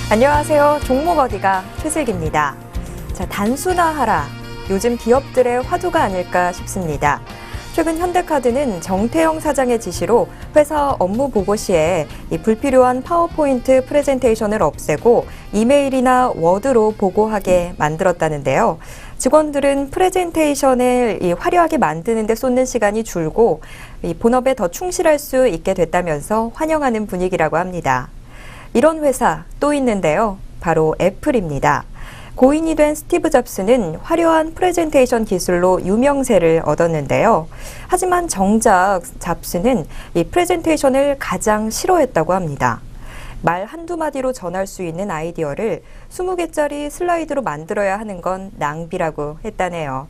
안녕하세요. 종목 어디가 최슬기입니다. 자, 단순화하라. 요즘 기업들의 화두가 아닐까 싶습니다. 최근 현대카드는 정태영 사장의 지시로 회사 업무 보고 시에 이 불필요한 파워포인트 프레젠테이션을 없애고 이메일이나 워드로 보고하게 만들었다는데요. 직원들은 프레젠테이션을 화려하게 만드는 데 쏟는 시간이 줄고 이 본업에 더 충실할 수 있게 됐다면서 환영하는 분위기라고 합니다. 이런 회사 또 있는데요. 바로 애플입니다. 고인이 된 스티브 잡스는 화려한 프레젠테이션 기술로 유명세를 얻었는데요. 하지만 정작 잡스는 이 프레젠테이션을 가장 싫어했다고 합니다. 말 한두 마디로 전할 수 있는 아이디어를 20개짜리 슬라이드로 만들어야 하는 건 낭비라고 했다네요.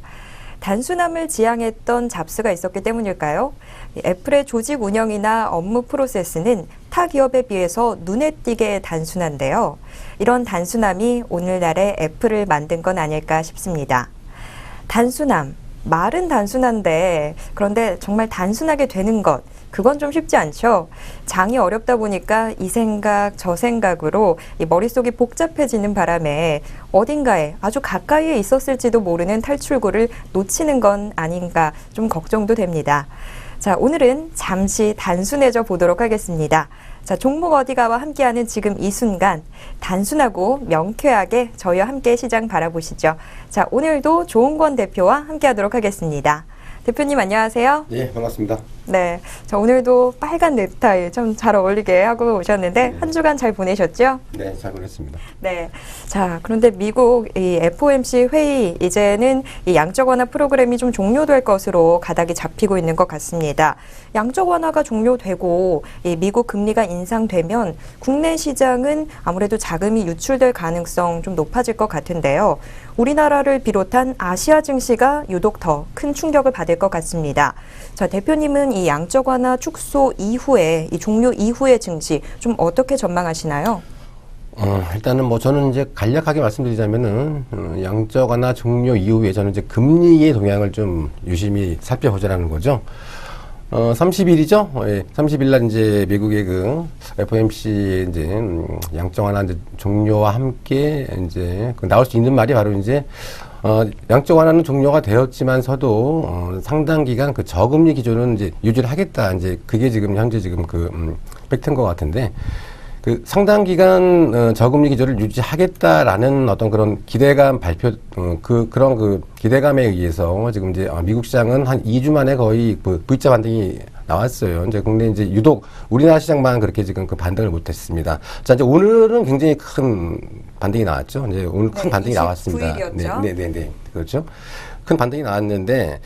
단순함을 지향했던 잡스가 있었기 때문일까요? 애플의 조직 운영이나 업무 프로세스는 타 기업에 비해서 눈에 띄게 단순한데요. 이런 단순함이 오늘날의 애플을 만든 건 아닐까 싶습니다. 단순함, 말은 단순한데 그런데 정말 단순하게 되는 것, 그건 좀 쉽지 않죠. 장이 어렵다 보니까 이 생각 저 생각으로 이 머릿속이 복잡해지는 바람에 어딘가에 아주 가까이에 있었을지도 모르는 탈출구를 놓치는 건 아닌가 좀 걱정도 됩니다. 자, 오늘은 잠시 단순해져 보도록 하겠습니다. 자, 종목 어디가와 함께하는 지금 이 순간 단순하고 명쾌하게 저희와 함께 시장 바라보시죠. 자, 오늘도 조은권 대표와 함께하도록 하겠습니다. 대표님 안녕하세요. 예, 반갑습니다. 네, 자, 오늘도 빨간 넥타이 좀 잘 어울리게 하고 오셨는데 한 주간 잘 보내셨죠? 네, 잘 보냈습니다. 네, 자, 그런데 미국 이 FOMC 회의 이제는 이 양적 완화 프로그램이 좀 종료될 것으로 가닥이 잡히고 있는 것 같습니다. 양적 완화가 종료되고 이 미국 금리가 인상되면 국내 시장은 아무래도 자금이 유출될 가능성 좀 높아질 것 같은데요. 우리나라를 비롯한 아시아 증시가 유독 더 큰 충격을 받을 것 같습니다. 자, 대표님은 이 양적 완화 축소 이후에 이 종료 이후의 증시 좀 어떻게 전망하시나요? 일단은 뭐 저는 이제 간략하게 말씀드리자면은 양적 완화 종료 이후에 저는 이제 금리의 동향을 좀 유심히 살펴보자라는 거죠. 30일이죠? 예, 30일 날 이제 미국의 그 FOMC 이제 양적 완화 이제 종료와 함께 이제 나올 수 있는 말이 바로 이제 양적 완화는 종료가 되었지만서도 상당 기간 그 저금리 기조는 이제 유지를 하겠다. 이제 그게 지금 현재 지금 그 팩트인 것 같은데 그 상당 기간 저금리 기조를 유지하겠다라는 어떤 그런 기대감 발표 그런 그 기대감에 의해서 지금 이제 미국 시장은 한 2주 만에 거의 그 V자 반등이 나왔어요. 이제 국내 이제 유독 우리나라 시장만 그렇게 지금 그 반등을 못했습니다. 자, 이제 오늘은 굉장히 큰 반등이 나왔죠. 이제 오늘 큰 반등이 나왔습니다. 29일이었죠? 네, 그렇죠. 큰 반등이 나왔는데,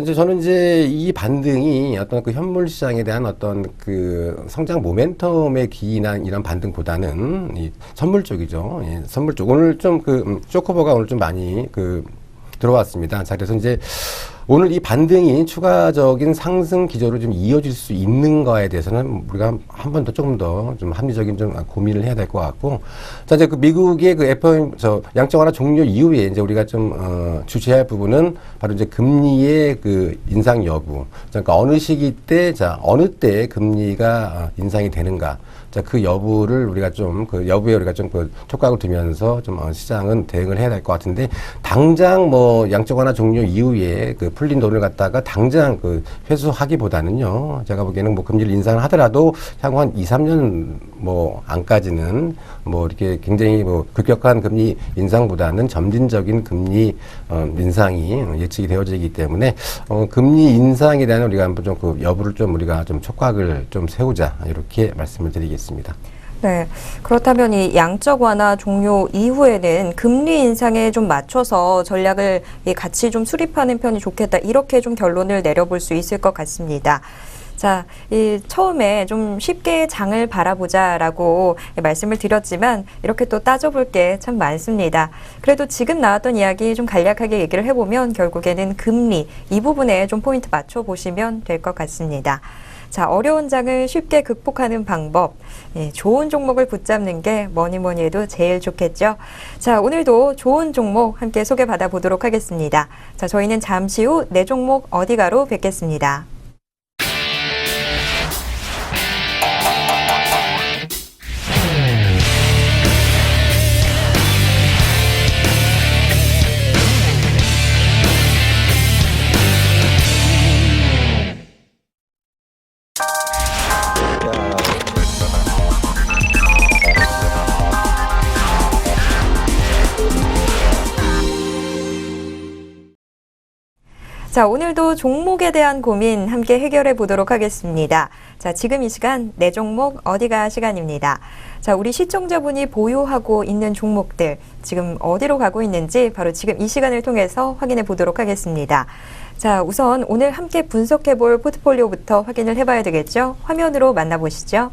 이제 저는 이제 이 반등이 어떤 그 현물 시장에 대한 어떤 그 성장 모멘텀에 기인한 이런 반등보다는 이 선물 쪽이죠. 예, 선물 쪽. 오늘 좀 그 쇼커버가 오늘 좀 많이 그 들어왔습니다. 자, 그래서 이제 오늘 이 반등이 추가적인 상승 기조로 좀 이어질 수 있는가에 대해서는 우리가 한 번 더 조금 더 좀 합리적인 좀 고민을 해야 될 것 같고, 자, 이제 그 미국의 그 양적 완화 종료 이후에 이제 우리가 좀 주시할 부분은 바로 이제 금리의 그 인상 여부. 그러니까 어느 시기 때, 자, 어느 때 금리가 인상이 되는가. 자, 그 여부를 우리가 좀, 그 여부에 우리가 좀 그 촉각을 두면서 좀 시장은 대응을 해야 될 것 같은데, 당장 뭐 양적 완화 종료 이후에 그 풀린 돈을 갖다가 당장 그 회수하기보다는요, 제가 보기에는 뭐 금리를 인상을 하더라도 향후 한 2, 3년 뭐 안까지는 뭐 이렇게 굉장히 뭐 급격한 금리 인상보다는 점진적인 금리 인상이 예측이 되어지기 때문에 금리 인상에 대한 우리가 한번 좀 그 여부를 좀 우리가 좀 촉각을 좀 세우자 이렇게 말씀을 드리겠습니다. 네, 그렇다면 이 양적 완화 종료 이후에는 금리 인상에 좀 맞춰서 전략을 같이 좀 수립하는 편이 좋겠다. 이렇게 좀 결론을 내려볼 수 있을 것 같습니다. 자, 처음에 좀 쉽게 장을 바라보자라고 말씀을 드렸지만 이렇게 또 따져볼 게 참 많습니다. 그래도 지금 나왔던 이야기 좀 간략하게 얘기를 해보면 결국에는 금리 이 부분에 좀 포인트 맞춰보시면 될 것 같습니다. 자, 어려운 장을 쉽게 극복하는 방법, 좋은 종목을 붙잡는 게 뭐니 해도 제일 좋겠죠. 자, 오늘도 좋은 종목 함께 소개받아 보도록 하겠습니다. 자, 저희는 잠시 후 내 종목 어디가로 뵙겠습니다. 자, 오늘도 종목에 대한 고민 함께 해결해 보도록 하겠습니다. 자, 지금 이 시간 내 종목 어디가 시간입니다. 자, 우리 시청자분이 보유하고 있는 종목들 지금 어디로 가고 있는지 바로 지금 이 시간을 통해서 확인해 보도록 하겠습니다. 자, 우선 오늘 함께 분석해 볼 포트폴리오부터 확인을 해봐야 되겠죠? 화면으로 만나보시죠.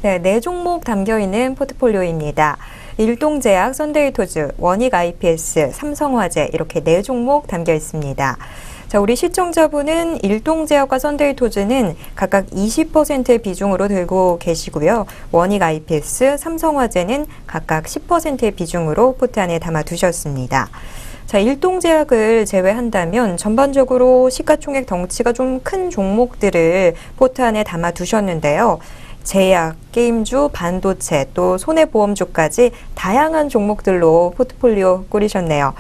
네, 네 종목 담겨있는 포트폴리오입니다. 일동제약, 썬데이토즈, 원익 IPS, 삼성화재 이렇게 네 종목 담겨 있습니다. 자, 우리 시청자분은 일동제약과 썬데이토즈는 각각 20%의 비중으로 들고 계시고요. 원익 IPS, 삼성화재는 각각 10%의 비중으로 포트 안에 담아 두셨습니다. 자, 일동제약을 제외한다면 전반적으로 시가총액 덩치가 좀 큰 종목들을 포트 안에 담아 두셨는데요. 제약, 게임주, 반도체, 또 손해보험주까지 다양한 종목들로 포트폴리오 꾸리셨네요.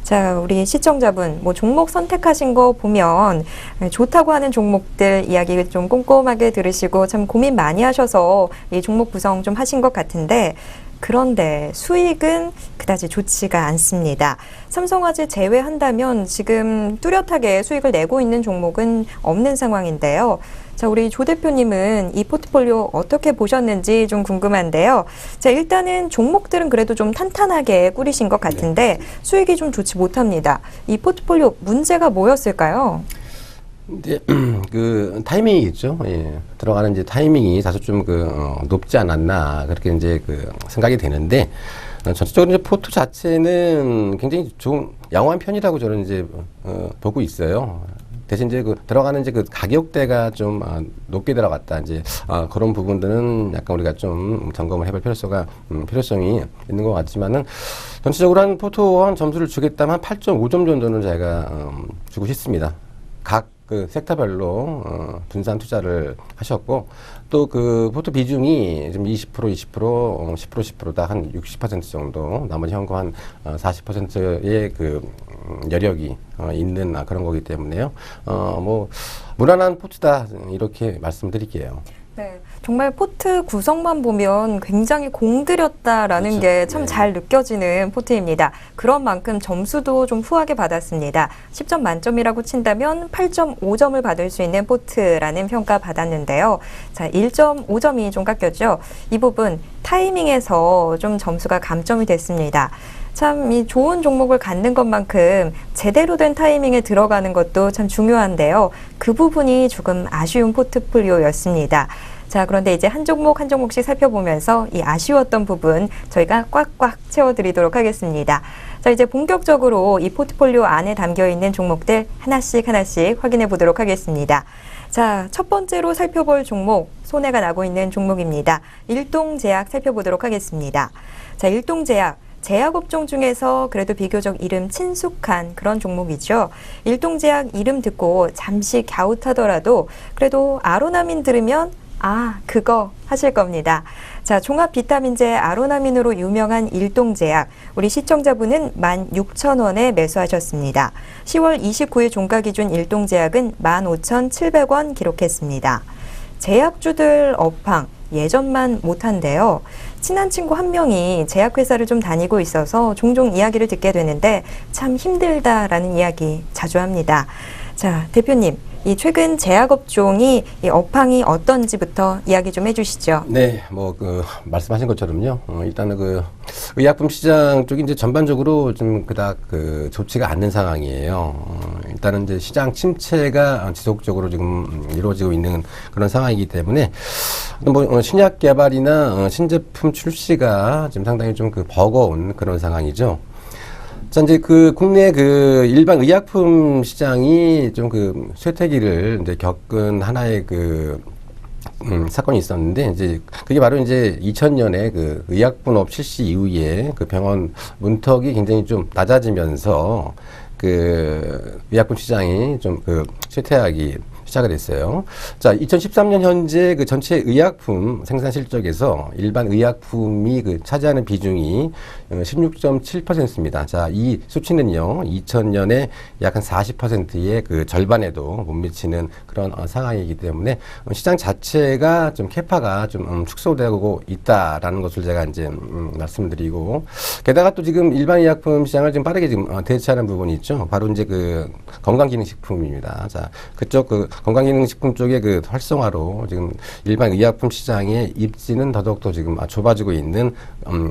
자, 우리 시청자분, 종목 선택하신 거 보면 좋다고 하는 종목들 이야기 좀 꼼꼼하게 들으시고 참 고민 많이 하셔서 이 종목 구성 좀 하신 것 같은데, 그런데 수익은 그다지 좋지가 않습니다. 삼성화재 제외한다면 지금 뚜렷하게 수익을 내고 있는 종목은 없는 상황인데요. 자, 우리 조 대표님은 이 포트폴리오 어떻게 보셨는지 좀 궁금한데요. 자, 일단은 종목들은 그래도 좀 탄탄하게 꾸리신 것 같은데 수익이 좀 좋지 못합니다. 이 포트폴리오 문제가 뭐였을까요? 이제 그 타이밍이겠죠. 예. 들어가는 이제 타이밍이 다소 좀 높지 않았나 그렇게 이제 생각이 되는데, 전체적으로 이제 포트 자체는 굉장히 좋은 양호한 편이라고 저는 이제 보고 있어요. 대신 이제 들어가는 이제 가격대가 좀 높게 들어갔다, 이제 그런 부분들은 약간 우리가 좀 점검을 해볼 필요성이 있는 것 같지만은, 전체적으로 한 포트 한 점수를 주겠다면 한 8.5점 정도는 제가 주고 싶습니다. 각 섹터별로 분산 투자를 하셨고, 또 포트 비중이 지금 20%, 10%, 10%다 한 60% 정도, 나머지 현금 한 40%의 여력이 있는 그런 거기 때문에요. 무난한 포트다 이렇게 말씀드릴게요. 네, 정말 포트 구성만 보면 굉장히 공들였다라는 그렇죠. 게 참 네. 잘 느껴지는 포트입니다. 그런 만큼 점수도 좀 후하게 받았습니다. 10점 만점이라고 친다면 8.5점을 받을 수 있는 포트라는 평가 받았는데요. 자, 1.5점이 좀 깎였죠. 이 부분 타이밍에서 좀 점수가 감점이 됐습니다. 참 이 좋은 종목을 갖는 것만큼 제대로 된 타이밍에 들어가는 것도 참 중요한데요. 그 부분이 조금 아쉬운 포트폴리오였습니다. 자, 그런데 이제 한 종목 한 종목씩 살펴보면서 이 아쉬웠던 부분 저희가 꽉꽉 채워드리도록 하겠습니다. 자, 이제 본격적으로 이 포트폴리오 안에 담겨있는 종목들 하나씩 확인해 보도록 하겠습니다. 자, 첫 번째로 살펴볼 종목, 손해가 나고 있는 종목입니다. 일동제약 살펴보도록 하겠습니다. 자, 일동제약. 제약업종 중에서 그래도 비교적 이름 친숙한 그런 종목이죠. 일동제약 이름 듣고 잠시 갸웃하더라도 그래도 아로나민 들으면 그거 하실 겁니다. 자, 종합 비타민제 아로나민으로 유명한 일동제약, 우리 시청자분은 16,000원에 매수하셨습니다. 10월 29일 종가 기준 일동제약은 15,700원 기록했습니다. 제약주들 업황 예전만 못한데요. 친한 친구 한 명이 제약회사를 좀 다니고 있어서 종종 이야기를 듣게 되는데 참 힘들다라는 이야기 자주 합니다. 자, 대표님, 이 최근 제약업종이 이 업황이 어떤지부터 이야기 좀 해주시죠. 네, 말씀하신 것처럼요. 일단은 의약품 시장 쪽이 이제 전반적으로 좀 그닥 좋지가 않는 상황이에요. 일단은 이제 시장 침체가 지속적으로 지금 이루어지고 있는 그런 상황이기 때문에 신약 개발이나 신제품 출시가 지금 상당히 좀 버거운 그런 상황이죠. 자, 이제 국내 일반 의약품 시장이 좀 쇠퇴기를 이제 겪은 하나의 사건이 있었는데, 이제 그게 바로 이제 2000년에 의약분업 실시 이후에 병원 문턱이 굉장히 좀 낮아지면서 의약품 시장이 좀 쇠퇴하기 시작을 했어요. 자, 2013년 현재 그 전체 의약품 생산 실적에서 일반 의약품이 그 차지하는 비중이 16.7%입니다. 자, 이 수치는요, 2000년에 약 한 40%의 그 절반에도 못 미치는 그런 상황이기 때문에 시장 자체가 좀 캐파가 좀 축소되고 있다라는 것을 제가 이제 말씀드리고, 게다가 또 지금 일반 의약품 시장을 좀 빠르게 지금 대체하는 부분이 있죠. 바로 이제 그 건강기능식품입니다. 자, 그쪽 그 건강기능식품 쪽의 그 활성화로 지금 일반 의약품 시장의 입지는 더더욱더 지금 좁아지고 있는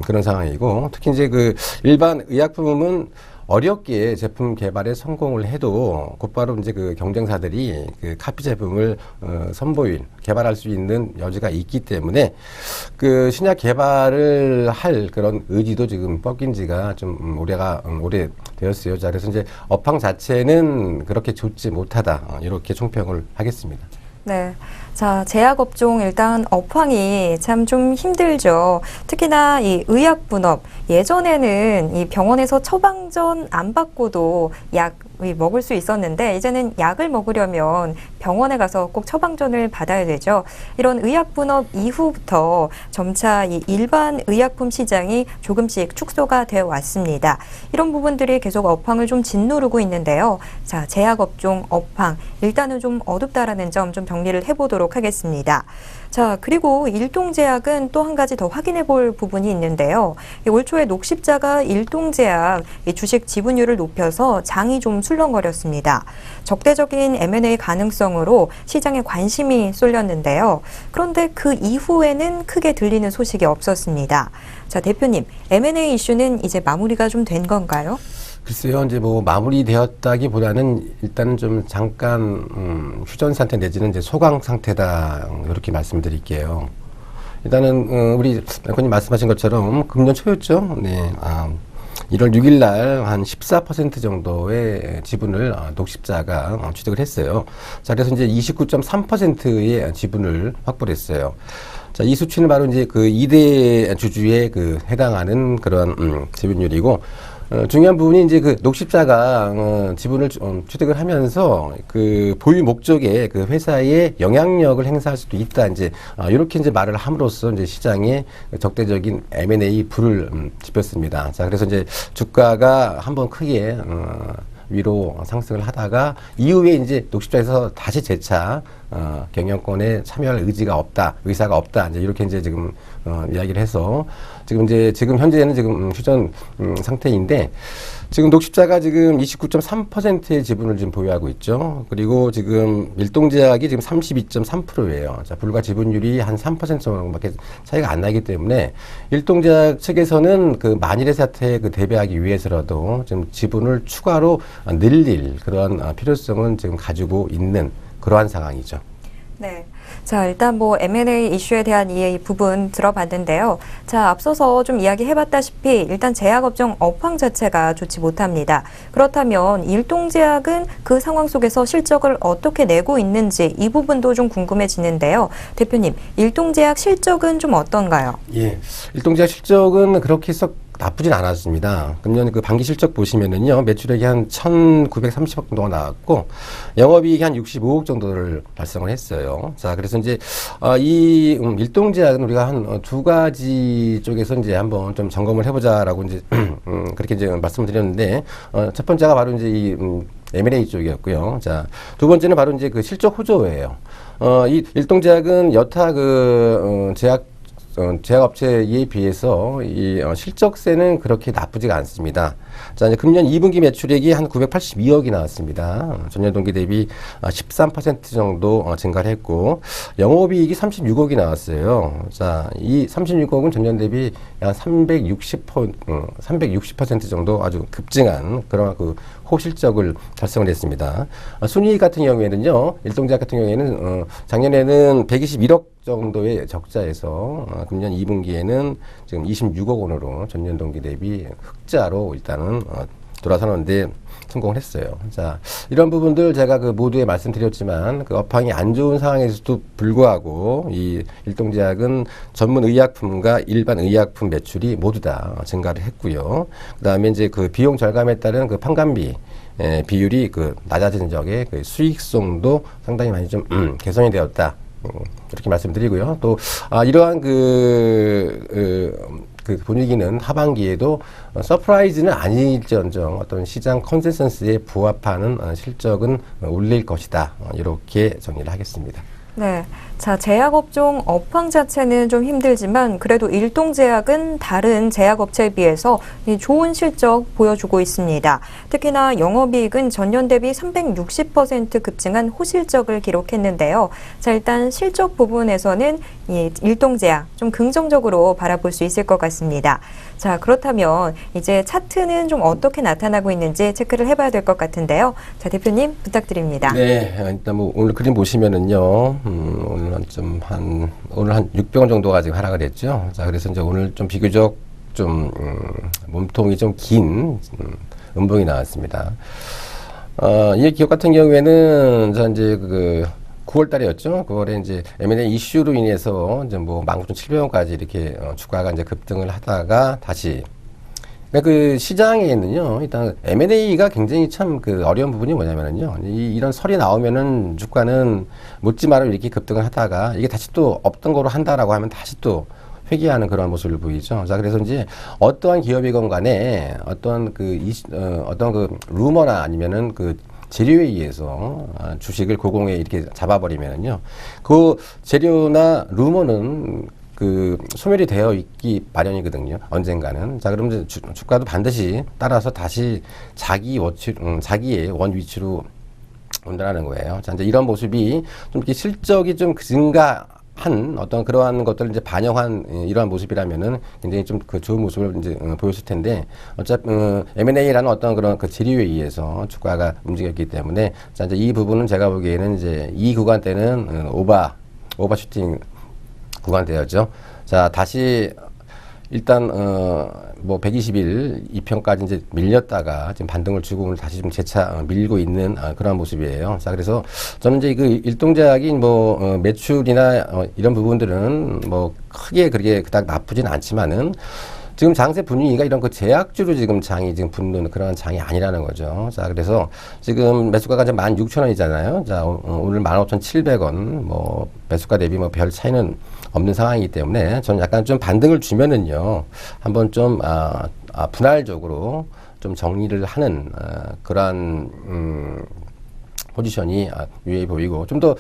그런 상황이고, 특히 이제 그 일반 의약품은 어렵게 제품 개발에 성공을 해도 곧바로 이제 그 경쟁사들이 그 카피 제품을 선보일 개발할 수 있는 여지가 있기 때문에 그 신약 개발을 할 그런 의지도 지금 꺾인 지가 좀 오래 되었어요. 자, 그래서 이제 업황 자체는 그렇게 좋지 못하다, 이렇게 총평을 하겠습니다. 네. 자, 제약업종 일단 업황이 참 좀 힘들죠. 특히나 이 의약분업, 예전에는 이 병원에서 처방전 안 받고도 약이 먹을 수 있었는데, 이제는 약을 먹으려면 병원에 가서 꼭 처방전을 받아야 되죠. 이런 의약분업 이후부터 점차 이 일반 의약품 시장이 조금씩 축소가 되어 왔습니다. 이런 부분들이 계속 업황을 좀 짓누르고 있는데요. 자, 제약업종 업황, 일단은 좀 어둡다라는 점 좀 정리를 해보도록 하겠습니다. 자, 그리고 일동제약은 또 한 가지 더 확인해 볼 부분이 있는데요. 올 초에 녹십자가 일동제약 주식 지분율을 높여서 장이 좀 술렁거렸습니다. 적대적인 M&A 가능성으로 시장에 관심이 쏠렸는데요. 그런데 그 이후에는 크게 들리는 소식이 없었습니다. 자, 대표님, M&A 이슈는 이제 마무리가 좀 된 건가요? 글쎄요, 이제 뭐 마무리되었다기보다는 일단은 좀 잠깐 휴전 상태 내지는 이제 소강 상태다, 이렇게 말씀드릴게요. 일단은 우리 앵커님 말씀하신 것처럼 금년 초였죠. 네, 1월 6일 날 한 14% 정도의 지분을 녹십자가 취득을 했어요. 자, 그래서 이제 29.3%의 지분을 확보를 했어요. 자, 이 수치는 바로 이제 그 2대 주주에 그 해당하는 그런 지분율이고, 중요한 부분이 이제 그 녹십자가 지분을 취득을 하면서 그 보유 목적에 그 회사의 영향력을 행사할 수도 있다, 이제 이렇게 이제 말을 함으로써 이제 시장에 적대적인 M&A 불을 지폈습니다. 자, 그래서 이제 주가가 한번 크게 위로 상승을 하다가 이후에 이제 녹십자에서 다시 재차 경영권에 참여할 의사가 없다, 이제 이렇게 이제 지금 이야기를 해서 지금 현재는 지금 휴전 상태인데, 지금 녹십자가 지금 29.3%의 지분을 지금 보유하고 있죠. 그리고 지금 일동제약이 지금 32.3%예요. 자, 불과 지분율이 한 3% 정도밖에 차이가 안 나기 때문에 일동제약 측에서는 그 만일의 사태에 그 대비하기 위해서라도 지금 지분을 추가로 늘릴 그러한 필요성은 지금 가지고 있는 그러한 상황이죠. 네. 자, 일단 뭐 M&A 이슈에 대한 이 부분 들어봤는데요. 자, 앞서서 좀 이야기해봤다시피 일단 제약업종 업황 자체가 좋지 못합니다. 그렇다면 일동제약은 그 상황 속에서 실적을 어떻게 내고 있는지 이 부분도 좀 궁금해지는데요. 대표님, 일동제약 실적은 좀 어떤가요? 예, 일동제약 실적은 그렇게 썩 나쁘진 않았습니다. 금년 그 반기 실적 보시면은요, 매출액이 한 1,930억 정도가 나왔고, 영업이익이 한 65억 정도를 달성을 했어요. 자, 그래서 이제, 이 일동제약은 우리가 한 두 가지 쪽에서 이제 한번 좀 점검을 해보자라고 이제, 그렇게 이제 말씀을 드렸는데, 첫 번째가 바로 이제 이, M&A 쪽이었고요. 자, 두 번째는 바로 이제 그 실적 호조예요. 이 일동제약은 여타 제약업체에 비해서 이 실적세는 그렇게 나쁘지가 않습니다. 자, 이제 금년 2분기 매출액이 한 982억이 나왔습니다. 전년 동기 대비 13% 정도 증가를 했고, 영업이익이 36억이 나왔어요. 자, 이 36억은 전년 대비 약 360% 정도 아주 급증한 그런 그 호실적을 달성을 했습니다. 순이익 같은 경우에는요, 일동제약 같은 경우에는 작년에는 121억 정도의 적자에서 금년 2분기에는 지금 26억 원으로 전년 동기 대비 흑자로 일단은 돌아서는데 성공을 했어요. 자, 이런 부분들 제가 그 모두에 말씀드렸지만 그 업황이 안 좋은 상황에서도 불구하고 이 일동제약은 전문 의약품과 일반 의약품 매출이 모두 다 증가를 했고요. 그다음에 이제 그 비용 절감에 따른 그 판관비 비율이 그 낮아진 적에 그 수익성도 상당히 많이 좀 개선이 되었다. 이렇게 말씀드리고요. 또 이러한 그 분위기는 하반기에도 서프라이즈는 아닐지언정 어떤 시장 컨센서스에 부합하는 실적은 올릴 것이다. 이렇게 정리를 하겠습니다. 네. 자, 제약업종 업황 자체는 좀 힘들지만 그래도 일동제약은 다른 제약업체에 비해서 좋은 실적 보여주고 있습니다. 특히나 영업이익은 전년 대비 360% 급증한 호실적을 기록했는데요. 자, 일단 실적 부분에서는 이 일동제약 좀 긍정적으로 바라볼 수 있을 것 같습니다. 자, 그렇다면 이제 차트는 좀 어떻게 나타나고 있는지 체크를 해봐야 될 것 같은데요. 자, 대표님 부탁드립니다. 네, 일단 뭐 오늘 그림 보시면은요, 오늘 오늘 한 600원 정도가 지금 하락을 했죠. 자, 그래서 이제 오늘 좀 비교적 좀 몸통이 좀 긴 음봉이 나왔습니다. 이 기업 같은 경우에는 자 이제 9월 달이었죠. 9월에 이제 M&A 이슈로 인해서 이제 뭐 19,700원까지 이렇게 주가가 이제 급등을 하다가 다시 그러니까 그 시장에는요, 일단 M&A가 굉장히 참 그 어려운 부분이 뭐냐면은요, 이런 설이 나오면은 주가는 묻지 마라 이렇게 급등을 하다가 이게 다시 또 없던 거로 한다라고 하면 다시 또 회귀하는 그런 모습을 보이죠. 자, 그래서 이제 어떠한 기업이건 간에 어떤 어떤 그 루머나 아니면은 그 재료에 의해서 주식을 고공에 이렇게 잡아버리면은요, 그 재료나 루머는 그 소멸이 되어 있기 마련이거든요. 언젠가는. 자, 그럼 이제 주가도 반드시 따라서 다시 자기의 원 위치로 온다는 거예요. 자, 이제 이런 모습이 좀 이렇게 실적이 좀 증가한 어떤 그러한 것들을 이제 반영한 이러한 모습이라면은 굉장히 좀 그 좋은 모습을 이제 보였을 텐데 어차피 M&A라는 어떤 그런 그 재료에 의해서 주가가 움직였기 때문에 자, 이제 이 부분은 제가 보기에는 이제 이 구간대는 오버슈팅 구간대였죠. 자, 다시 일단 뭐 120일 이평까지 이제 밀렸다가 지금 반등을 주고 오늘 다시 좀 재차 밀고 있는 그런 모습이에요. 자, 그래서 저는 이제 그 일동제약이 뭐 매출이나 이런 부분들은 뭐 크게 그렇게 그닥 나쁘진 않지만은 지금 장세 분위기가 이런 그 제약주로 지금 장이 지금 붙는 그런 장이 아니라는 거죠. 자, 그래서 지금 매수가가 이제 16,000원이잖아요. 자, 오늘 15,700원, 뭐, 매수가 대비 뭐 별 차이는 없는 상황이기 때문에 저는 약간 좀 반등을 주면은요, 한번 좀, 분할적으로 좀 정리를 하는, 그러한, 포지션이 유의해 보이고 좀 더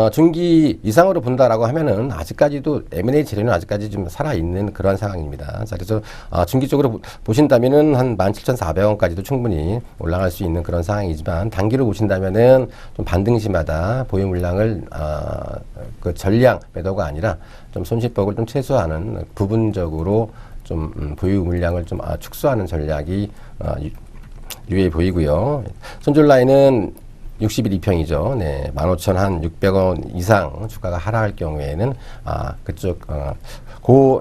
중기 이상으로 본다라고 하면은 아직까지도 M&A 재료는 아직까지 좀 살아있는 그런 상황입니다. 자, 그래서 중기적으로 보신다면은 한 17,400원까지도 충분히 올라갈 수 있는 그런 상황이지만 단기로 보신다면은 좀 반등시마다 보유 물량을 그 전량 매도가 아니라 좀 손실폭을 좀 최소화하는 부분적으로 좀 보유 물량을 좀 축소하는 전략이 유의해 보이고요. 손절 라인은 60일 2평이죠. 네, 15,600원 이상 주가가 하락할 경우에는 그쪽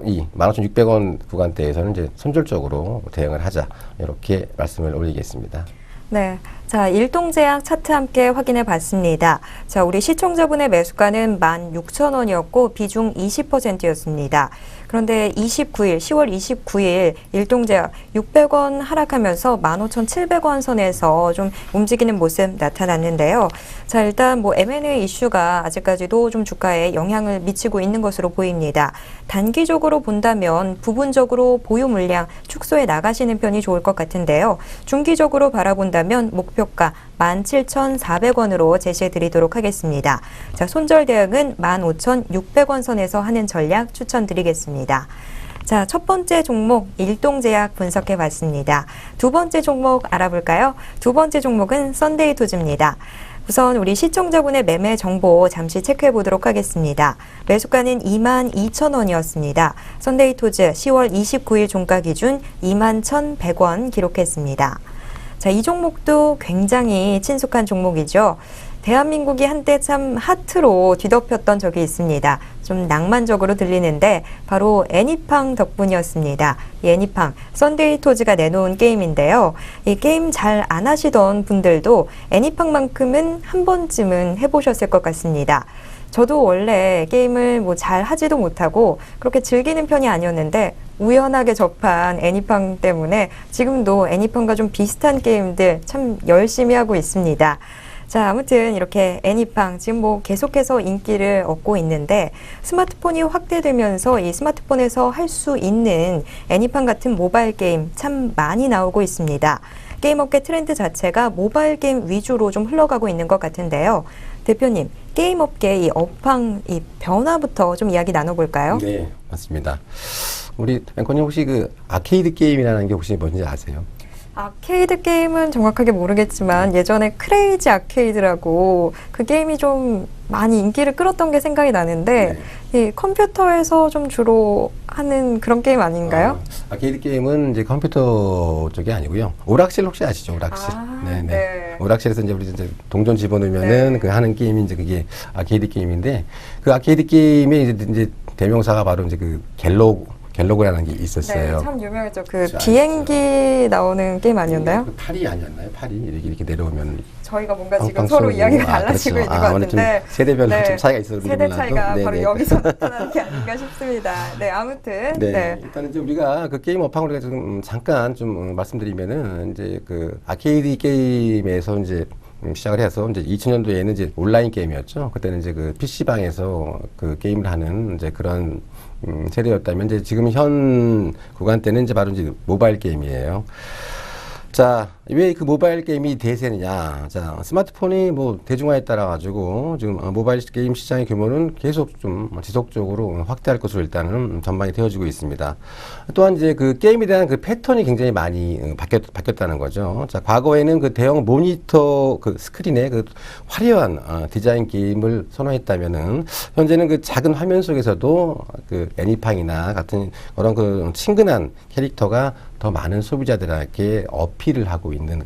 이 15,600원 구간대에서는 이제 선절적으로 대응을 하자 이렇게 말씀을 올리겠습니다. 네. 자, 일동제약 차트 함께 확인해 봤습니다. 자, 우리 시청자분의 매수가는 16,000원이었고 비중 20%였습니다. 그런데 10월 29일 일동제약 600원 하락하면서 15,700원 선에서 좀 움직이는 모습 나타났는데요. 자, 일단 뭐 M&A 이슈가 아직까지도 좀 주가에 영향을 미치고 있는 것으로 보입니다. 단기적으로 본다면 부분적으로 보유 물량 축소해 나가시는 편이 좋을 것 같은데요. 중기적으로 바라본다면 목표가 17,400원으로 제시해 드리도록 하겠습니다. 자, 손절 대응은 15,600원 선에서 하는 전략 추천드리겠습니다. 자, 첫 번째 종목 일동제약 분석해 봤습니다. 두 번째 종목 알아볼까요? 두 번째 종목은 썬데이토즈입니다. 우선 우리 시청자분의 매매 정보 잠시 체크해 보도록 하겠습니다. 매수가는 22,000원이었습니다. 썬데이토즈 10월 29일 종가 기준 21,100원 기록했습니다. 자, 이 종목도 굉장히 친숙한 종목이죠. 대한민국이 한때 참 하트로 뒤덮였던 적이 있습니다. 좀 낭만적으로 들리는데 바로 애니팡 덕분이었습니다. 이 애니팡, 썬데이토즈가 내놓은 게임인데요. 이 게임 잘 안 하시던 분들도 애니팡만큼은 한 번쯤은 해보셨을 것 같습니다. 저도 원래 게임을 뭐 잘 하지도 못하고 그렇게 즐기는 편이 아니었는데 우연하게 접한 애니팡 때문에 지금도 애니팡과 좀 비슷한 게임들 참 열심히 하고 있습니다. 자, 아무튼 이렇게 애니팡 지금 뭐 계속해서 인기를 얻고 있는데 스마트폰이 확대되면서 이 스마트폰에서 할 수 있는 애니팡 같은 모바일 게임 참 많이 나오고 있습니다. 게임 업계 트렌드 자체가 모바일 게임 위주로 좀 흘러가고 있는 것 같은데요. 대표님, 게임 업계 이 업황 이 변화부터 좀 이야기 나눠볼까요? 네, 맞습니다. 우리 앵커님 혹시 그 아케이드 게임이라는 게 혹시 뭔지 아세요? 아케이드 게임은 정확하게 모르겠지만 예전에 크레이지 아케이드라고 그 게임이 좀 많이 인기를 끌었던 게 생각이 나는데 이 컴퓨터에서 좀 주로 하는 그런 게임 아닌가요? 아케이드 게임은 이제 컴퓨터 쪽이 아니고요. 오락실 혹시 아시죠? 오락실. 네. 오락실에서 이제 우리 이제 동전 집어넣으면은 그 하는 게임이 이제 그게 아케이드 게임인데 그 아케이드 게임의 이제 대명사가 바로 이제 그 갤로그라는 게 있었어요. 네, 참 유명했죠. 그 비행기 나오는 게임 아니었나요? 그 팔이 아니었나요? 팔이 이렇게 내려오면 저희가 뭔가 지금 서로 이야기가 달라지고 그렇죠. 있는 것 같은데 세대별로 좀 차이가 있어서 세대 차이가 바로 네네. 여기서 나타나는 게 아닌가 싶습니다. 네, 아무튼 일단 이제 우리가 그 게임 업황으로 좀 잠깐 좀 말씀드리면은 이제 그 아케이드 게임에서 이제 시작을 해서 이제 2000년도에는 이제 온라인 게임이었죠. 그때는 이제 그 PC방에서 그 게임을 하는 이제 그런 세대였다면 이제 지금 현 구간대는 이제 바로 이제 모바일 게임이에요. 자, 왜 그 모바일 게임이 대세느냐. 자, 스마트폰이 뭐 대중화에 따라 가지고 지금 모바일 게임 시장의 규모는 계속 좀 지속적으로 확대할 것으로 일단은 전망이 되어지고 있습니다. 또한 이제 그 게임에 대한 그 패턴이 굉장히 많이 바뀌었다는 거죠. 자, 과거에는 그 대형 모니터 그 스크린에 그 화려한 디자인 게임을 선호했다면은 현재는 그 작은 화면 속에서도 그 애니팡이나 같은 그런 그 친근한 캐릭터가 더 많은 소비자들에게 어필을 하고 있는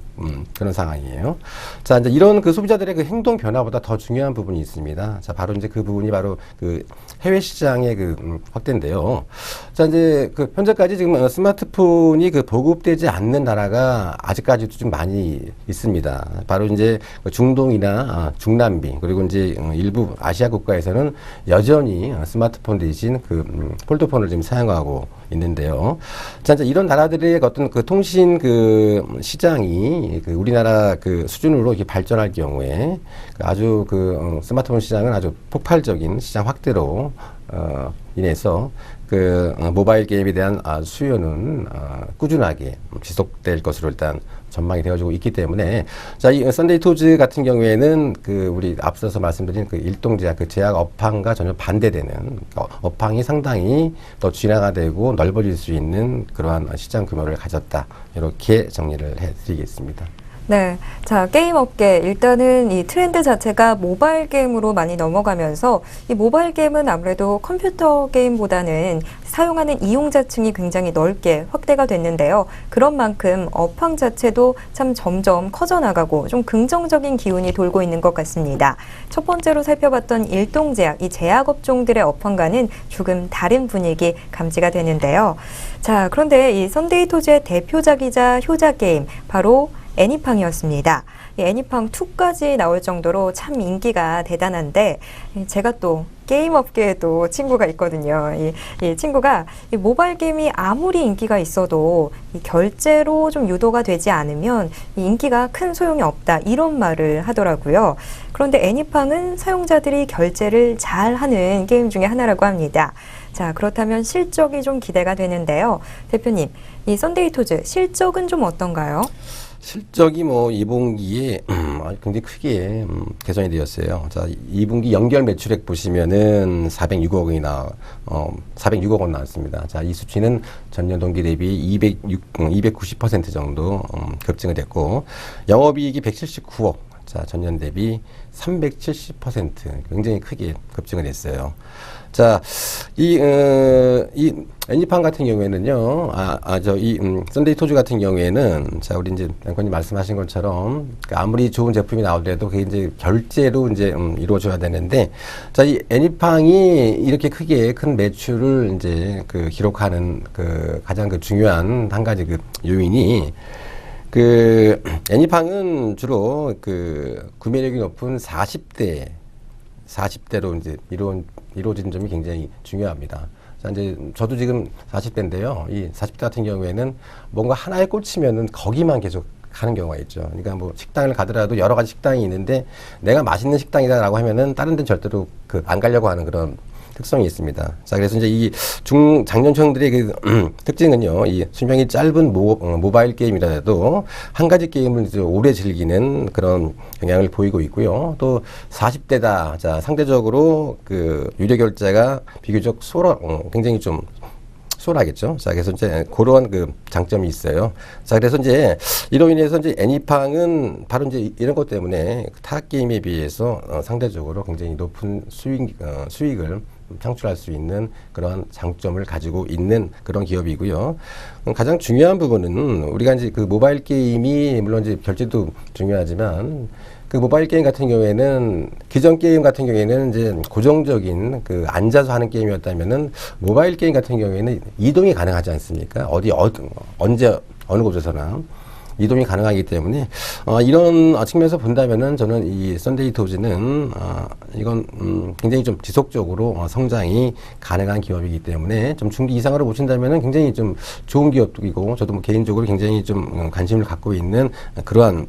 그런 상황이에요. 자, 이제 이런 그 소비자들의 그 행동 변화보다 더 중요한 부분이 있습니다. 자, 바로 이제 그 부분이 바로 그 해외 시장의 그 확대인데요. 자, 이제 그 현재까지 지금 스마트폰이 그 보급되지 않는 나라가 아직까지도 좀 많이 있습니다. 바로 이제 중동이나 중남미 그리고 이제 일부 아시아 국가에서는 여전히 스마트폰 대신 그 폴더폰을 지금 사용하고 있는데요. 자, 이제 이런 나라들의 어떤 그 통신 그 시장이 그 우리나라 그 수준으로 이렇게 발전할 경우에 아주 그 스마트폰 시장은 아주 폭발적인 시장 확대로 인해서 그 모바일 게임에 대한 수요는 꾸준하게 지속될 것으로 일단 전망이 되어지고 있기 때문에 자, 이 썬데이 토즈 같은 경우에는 그 우리 앞서서 말씀드린 그 일동제약 그 제약 업황과 전혀 반대되는 업황이 상당히 더 진화가 되고 넓어질 수 있는 그러한 시장 규모를 가졌다. 이렇게 정리를 해드리겠습니다. 네. 자, 게임 업계 일단은 이 트렌드 자체가 모바일 게임으로 많이 넘어가면서 이 모바일 게임은 아무래도 컴퓨터 게임보다는 사용하는 이용자층이 굉장히 넓게 확대가 됐는데요. 그런 만큼 업황 자체도 참 점점 커져나가고 좀 긍정적인 기운이 돌고 있는 것 같습니다. 첫 번째로 살펴봤던 일동제약, 이 제약업종들의 업황과는 조금 다른 분위기 감지가 되는데요. 자, 그런데 이 썬데이 토즈의 대표작이자 효자 게임, 바로 애니팡이었습니다. 이 애니팡 2까지 나올 정도로 참 인기가 대단한데 제가 또 게임 업계에도 친구가 있거든요. 이 친구가 이 모바일 게임이 아무리 인기가 있어도 이 결제로 좀 유도가 되지 않으면 이 인기가 큰 소용이 없다 이런 말을 하더라고요. 그런데 애니팡은 사용자들이 결제를 잘 하는 게임 중에 하나라고 합니다. 자, 그렇다면 실적이 좀 기대가 되는데요. 대표님, 이 썬데이 토즈 실적은 좀 어떤가요? 실적이 뭐 2분기에 굉장히 크게 개선이 되었어요. 자, 2분기 연결 매출액 보시면은 406억 원 나왔습니다. 자, 이 수치는 전년 동기 대비 290% 정도 급증을 됐고, 영업이익이 179억. 자, 전년 대비 370% 굉장히 크게 급증을 했어요. 자, 이 애니팡 같은 경우에는요, 썬데이 토즈 같은 경우에는, 자, 우리 이제 앵커님 말씀하신 것처럼, 아무리 좋은 제품이 나오더라도 그게 이제 결제로 이제 이루어져야 되는데, 자, 이 애니팡이 이렇게 크게 큰 매출을 이제 그 기록하는 그 가장 그 중요한 한 가지 그 요인이, 그 애니팡은 주로 그 구매력이 높은 40대로 이제 이루어진 점이 굉장히 중요합니다. 자, 이제 저도 지금 40대인데요. 이 40대 같은 경우에는 뭔가 하나에 꽂히면은 거기만 계속 가는 경우가 있죠. 그러니까 뭐 식당을 가더라도 여러 가지 식당이 있는데 내가 맛있는 식당이다라고 하면은 다른 데는 절대로 안 가려고 하는 그런 특성이 있습니다. 자, 그래서 이제 이 장년층들의 특징은요, 이 수명이 짧은 모바일 게임이라도 한 가지 게임을 이제 오래 즐기는 그런 경향을 보이고 있고요. 또 40대다. 자, 상대적으로 유료 결제가 비교적 굉장히 좀 수월하겠죠. 자, 그래서 이제 그러한 장점이 있어요. 자, 그래서 이제 이로 인해서 이제 애니팡은 바로 이제 이런 것 때문에 타 게임에 비해서 상대적으로 굉장히 높은 수익을 창출할 수 있는 그런 장점을 가지고 있는 그런 기업이고요. 가장 중요한 부분은 우리가 이제 모바일 게임이 물론 이제 결제도 중요하지만 모바일 게임 같은 경우에는 기존 게임 같은 경우에는 이제 고정적인 앉아서 하는 게임이었다면은 모바일 게임 같은 경우에는 이동이 가능하지 않습니까? 언제 어느 곳에서나 이동이 가능하기 때문에 이런 측면에서 본다면은 저는 이 썬데이 토즈는 이건 굉장히 좀 지속적으로 성장이 가능한 기업이기 때문에 좀 중기 이상으로 보신다면은 굉장히 좀 좋은 기업이고 저도 뭐 개인적으로 굉장히 좀 관심을 갖고 있는 그러한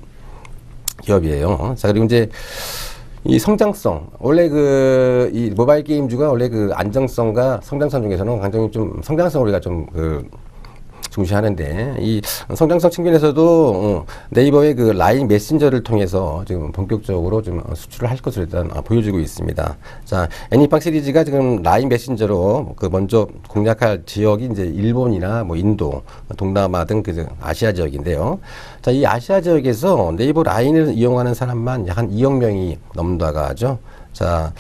기업이에요. 자, 그리고 이제 이 성장성, 원래 이 모바일 게임주가 원래 안정성과 성장성 중에서는 굉장히 좀 성장성을 우리가 좀 중시하는데 이 성장성 측면에서도 네이버의 라인 메신저를 통해서 지금 본격적으로 좀 수출을 할 것으로 일단 보여지고 있습니다. 자, 애니팡 시리즈가 지금 라인 메신저로 먼저 공략할 지역이 이제 일본이나 뭐 인도, 동남아 등 아시아 지역인데요. 자, 이 아시아 지역에서 네이버 라인을 이용하는 사람만 약 한 2억 명이 넘는다고 하죠. 자,